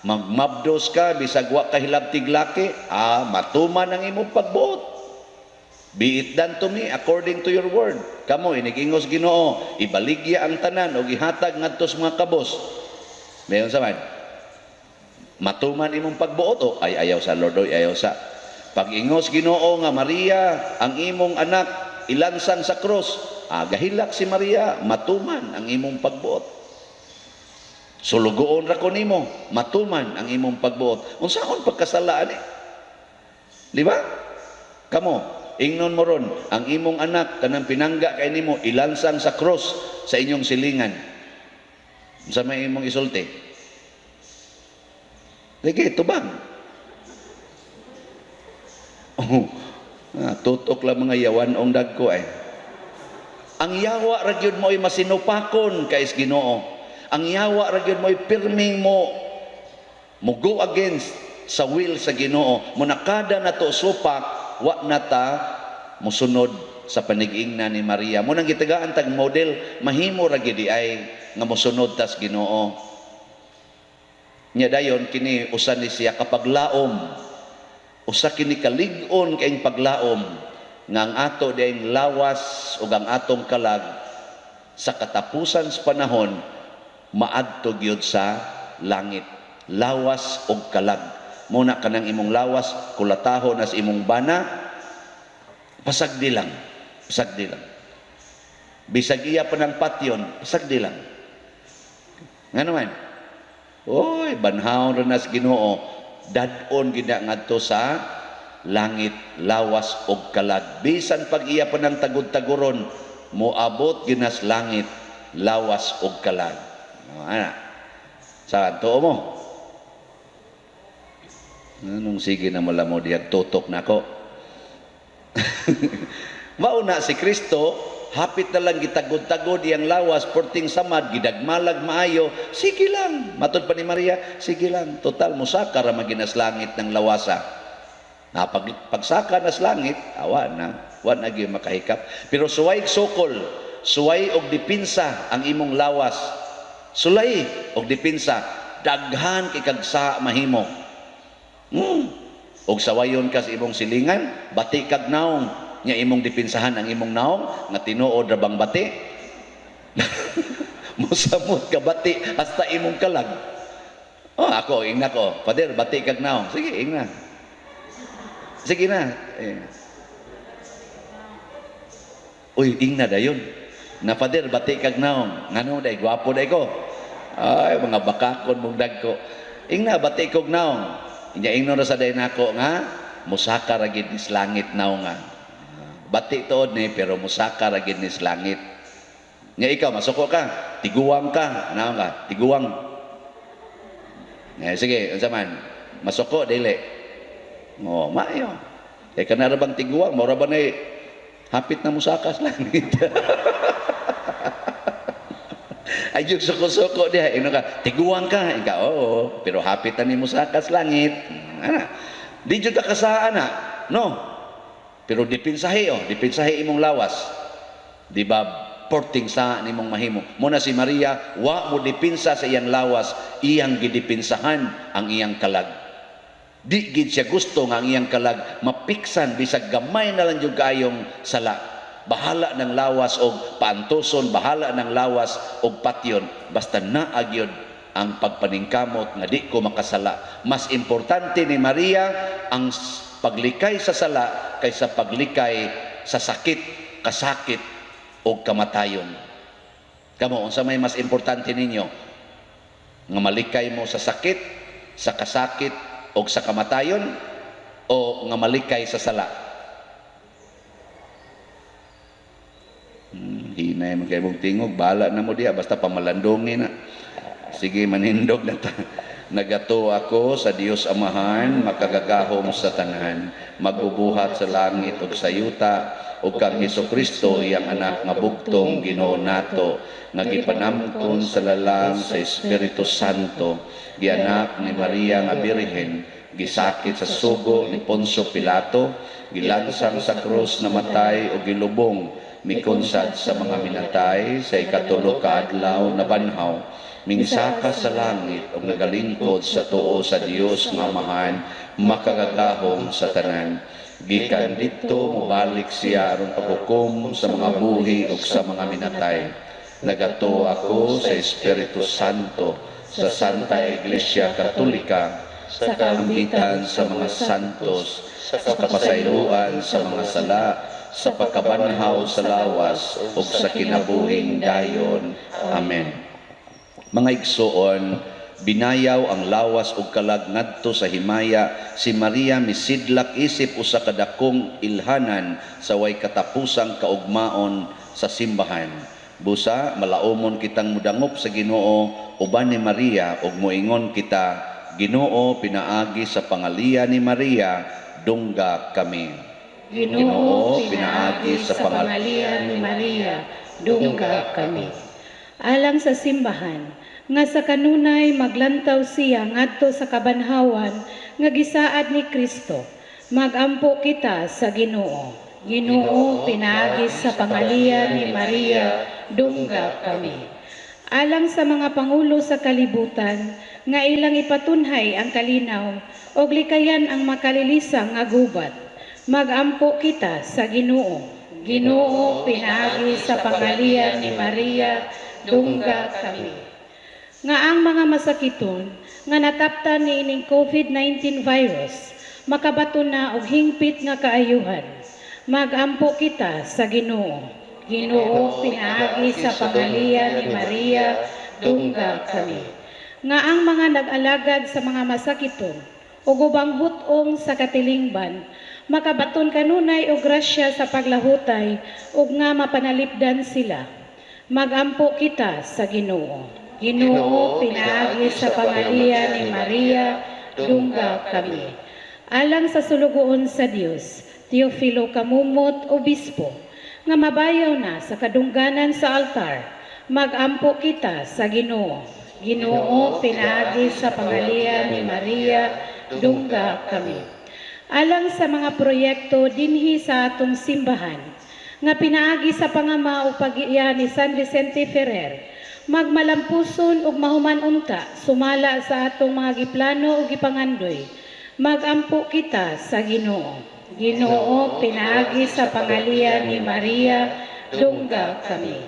magmabdos ka, bisag wa ka hilabtig laki, matuman ang imong pagbuot. Be it done to me according to your word. Kamo inigingos Ginoo, ibaligya ang tanan o gihatag ngadto sa mga kabos. Mayon sa man. Matuman imong pagbuot ay ayaw sa Lord oy ayaw sa. Pag-ingos Ginoo nga Maria ang imong anak ilansang sa krus, gahilak si Maria, matuman ang imong pagbuot. Sulugoon ra ko nimo, matuman ang imong pagbuot. Unsaon pagkasalaan eh? Di ba? Kamo, ingnon mo ron, ang imong anak kanang pinangga kay nimo ilansang sa cross sa inyong silingan. Unsa may imong isulti? Sige, tubang. Oh, tutok lang mga yawan dagko eh. Ang yawa ra gyud mo'y masinupakon kay Ginoo. Ang yawa ra gyud mo'y pirming mo go against sa will sa Ginoo. Munakada na to supak, wa na ta musunod sa panig-ingna ni Maria. Munang gitagaan tag model, mahimo ra gyud ay nga mosunod tas Ginoo. Nya dayon kini usa ni siya kapaglaom. Usa kini kalig-on kay paglaom nga ang ato diayng lawas ug ang atong kalag sa katapusan sa panahon maadto gyud sa langit. Lawas ug kalag. Muna kanang imong lawas kulatahon as imong bana, pasagdi lang. Pasagdi lang. Bisag iya pa ng patyon, pasagdi lang. Nga naman, oy, banhaon rin nas Ginoo, dadon gina ngadto sa langit, lawas ug kalag. Bisan pag iya pa ng tagod-taguron, moabot ginas langit, lawas ug kalag. Ana. Saan to mo? Anong sige na mula mo diyan, tutok na ko. Mauna si Kristo, hapit na lang gitagod-tagod iyang lawas, porting samad, gidagmalag maayo, sige lang. Matod pa ni Maria, sige lang. Total, musaka ra maginas langit ng lawasa. Pagsaka nas langit, awa na, wa na gyud makahikap. Pero suway sokol, suway og dipinsa ang imong lawas. Sulay og dipinsa, daghan kay kagsa mahimo. Og sawayon ka sa imong silingan, bati kag naong, nya imong dipinsahan ang imong naong nga tinuod ra bang bati. Musamot ka bati hasta imong kalag. Oh, ako ingna ko, Father, bati kag naong. Sige, ingna. Sige na. Uy, ingna dayon. Na Father, bati kag naong. Ngano day gwapo day ko. Ay, mga bakakon mong dagko. Ingna bati kog naong. Inya ingno ra sa day nako nga musaka ra gid nis langit naong nga. Bati tuod ni pero musaka ra gid nis langit. Nya ikaw masuko ka, tiguwang ka, naong ka, tiguwang. Sige, unsa man? Masuko dili. Oh, maayo. Kana ra bang tiguwang, mao ra ba nay hapit na musaka sa langit. Ay, yung suko-suko diha, ino ka, tiguang ka, ika, oo, pero hapit na ni mo sa langit. Ana, di dyan ka kasaan na, no? Pero dipinsahe, dipinsahe imong lawas. Di ba, porting sa nimong mahimo. Muna si Maria, wa mo dipinsa sa iyang lawas, iyang gidipinsahan ang iyang kalag. Di gid siya gusto nga ang iyang kalag, mapiksan, bisag gamay na lang yung kayong sala. Bahala ng lawas og paantuson, bahala ng lawas og patyon, basta naagyon ang pagpaningkamot nga di ko makasala. Mas importante ni Maria ang paglikay sa sala kaysa paglikay sa sakit, kasakit o kamatayon. Kamo, unsa may mas importante ninyo? Nga malikay mo sa sakit, sa kasakit o sa kamatayon o nga malikay sa sala? Hinay man kay mong tingog, bala na mo diya, basta pamalandongin na. Sige, manindog na ta. Nagato ako sa Dios Amahan, makagagahom sa tanan, magbubuhat sa langit ug sa yuta, ug kang Hesukristo iyang anak nga bugtong Ginoo nato, nga gipanamkon sa lalang sa Espiritu Santo, gianak ni Maria nga Birhen, gisakit sa sugo ni Poncio Pilato, gilansang sa krus na matay ug gilubong, mikonsad sa mga minatay sa ikatulo ka adlaw na banhaw, mingsaka sa langit ug nagalingkod sa tuo sa Dios nga Amahan, makagagahom sa tanan. Gikan didto mobalik siya aron paghukom sa mga buhi ug sa mga minatay. Nagato ako sa Espiritu Santo, sa Santa Iglesia Katolika, sa kalambitan sa mga santos, sa kapasayloan sa mga sala, sa pagkabanhaw sa lawas ug sa kinabuhing dayon. Amen. Mga igsoon, binayaw ang lawas ug kalag ngadto sa himaya si Maria misidlak isip usa ka dakong ilhanan sa way katapusang kaugmaon sa simbahan. Busa malaumon kitang mudangop sa Ginoo uban ni Maria ug moingon kita, Ginoo pinaagi sa pangalian ni Maria, dungga kami. Ginoo, pinaagi sa pangalian ni Maria, dungga kami. Alang sa simbahan, nga sa kanunay maglantaw siya ngadto sa kabanhawan nga gisaad ni Kristo. Magampo kita sa Ginoo. Ginoo, pinaagi sa pangalian ni Maria, dungga kami. Alang sa mga pangulo sa kalibutan, nga ilang ipatunhay ang kalinaw, o likayan ang makalilisang nga gubat. Magampo kita sa Ginoo. Ginoo, pinaagi sa pangalian ni Maria, dungga kami. Nga ang mga masakiton, nga nataptan ni ining COVID-19 virus, makabato na og hingpit nga kaayuhan. Magampo kita sa Ginoo. Ginoo, pinaagi sa pangalian ni Maria, dungga kami. Nga ang mga nag-alagad sa mga masakiton, o ubang hutong sa katilingban, makabaton kanunay o grasya sa paglahutay, ug nga mapanalipdan sila. Magampo kita sa Ginoo. Ginoo, pinaagi sa pangalian ni Maria, dungga kami. Alang sa sulugoon sa Dios, Teofilo Kamumot, Obispo, nga mabayaw na sa kadungganan sa altar, magampo kita sa Ginoo. Ginoo, pinaagi sa pangalian ni Maria, dungga kami. Alang sa mga proyekto dinhi sa atong simbahan, nga pinaagi sa pangama o pag-iya ni San Vicente Ferrer, magmalampuson ug mahuman unta sumala sa atong mga giplano ug gipangandoy. Magampo kita sa Ginoo. Ginoo, pinaagi sa pangalian ni Maria, dungga kami.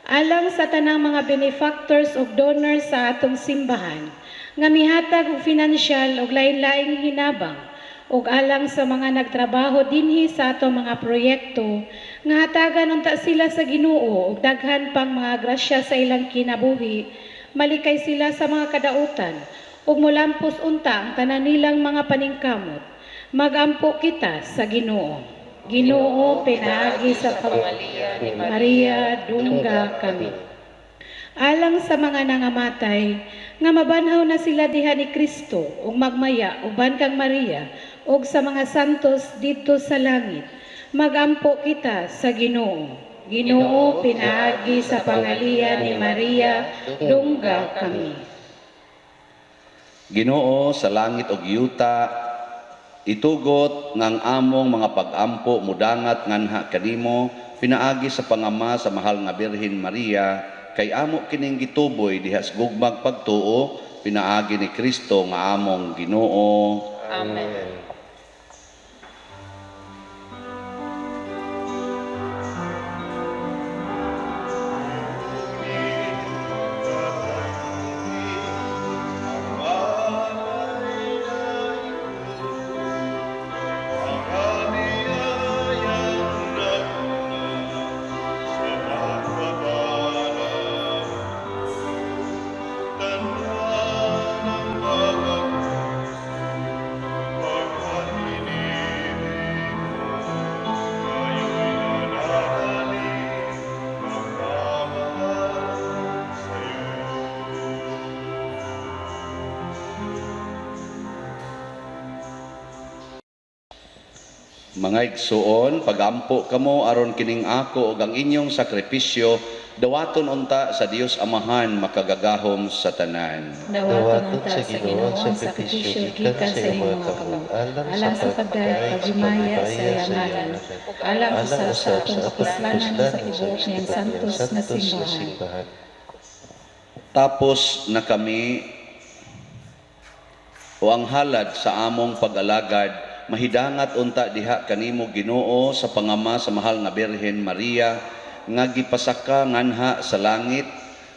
Alang sa tanang mga benefactors ug donors sa atong simbahan, nga mihatag og finansyal ug lain-laing hinabang, ug alang sa mga nagtrabaho dinhi sa atong mga proyekto, nga hatagan unta sila sa Ginoo ug daghan pang mga grasya sa ilang kinabuhi, malikay sila sa mga kadautan, ug molampos unta ang tanan nilang mga paningkamot. Magampo kita sa Ginoo. Ginoo, pinaagi sa pangalian ni Maria, dungga kami. Alang sa mga nangamatay, nga mabanhaw na sila diha ni Kristo, ug magmaya uban kang Maria, ug sa mga santos dito sa langit, magampo kita sa Ginoo. Ginoo, pinaagi sa pangalian ni Maria, dungga kami. Ginoo sa langit ug yuta, itugot ngang among mga pag-ampo mudangat nganha kanimo, pinaagi sa pangama sa mahal nga Birhen Maria, kay amo kining gituboy diha sa gugmang pagtuo, pinaagi ni Kristo nga among Ginoo. Amen. Mga igsuon, pagampo kamo aron kining ako ug ang inyong sakripisyo dawaton unta sa Dios Amahan makagagahom sa tanan. Dawaton unta sa Ginoo ang sakripisyo gikan sa imong mga kamot. Alang sa pagdayeg pagimaya sa yamanan, alang sa atong kapuslanan sa tibuok niyang santos na simbahan. Tapos na kami o ang halad sa among pag-alagad, mahidangat unta diha kanimo Ginoo sa pangama sa mahal nga Birhen Maria, nga gipasaka nganha sa langit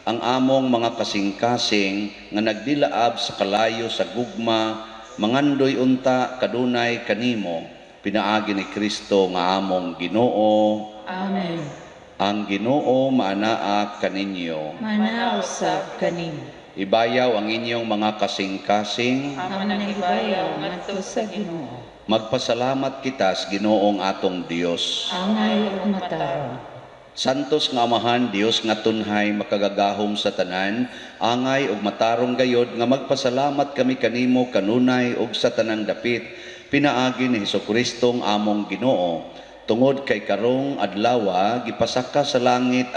ang among mga kasing-kasing nga nagdilaab sa kalayo sa gugma, mangandoy unta kadunay kanimo, pinaagi ni Kristo nga among Ginoo. Amen. Ang Ginoo maanaa kaninyo. Manausap kanimo. Ibayaw ang inyong mga kasing-kasing. Amo na ibayaw ngadto sa Ginoo. Magpasalamat kita sa Ginoong atong Dios. Angay ug matarong. Santos nga Amahan, Dios nga tunhay makagagahom sa tanan, angay ug matarong gayod nga magpasalamat kami kanimo kanunay ug sa tanang dapit. Pinaagi ni Hesukristo ang among Ginoo. Tungod kay karong adlaw gipasaka sa langit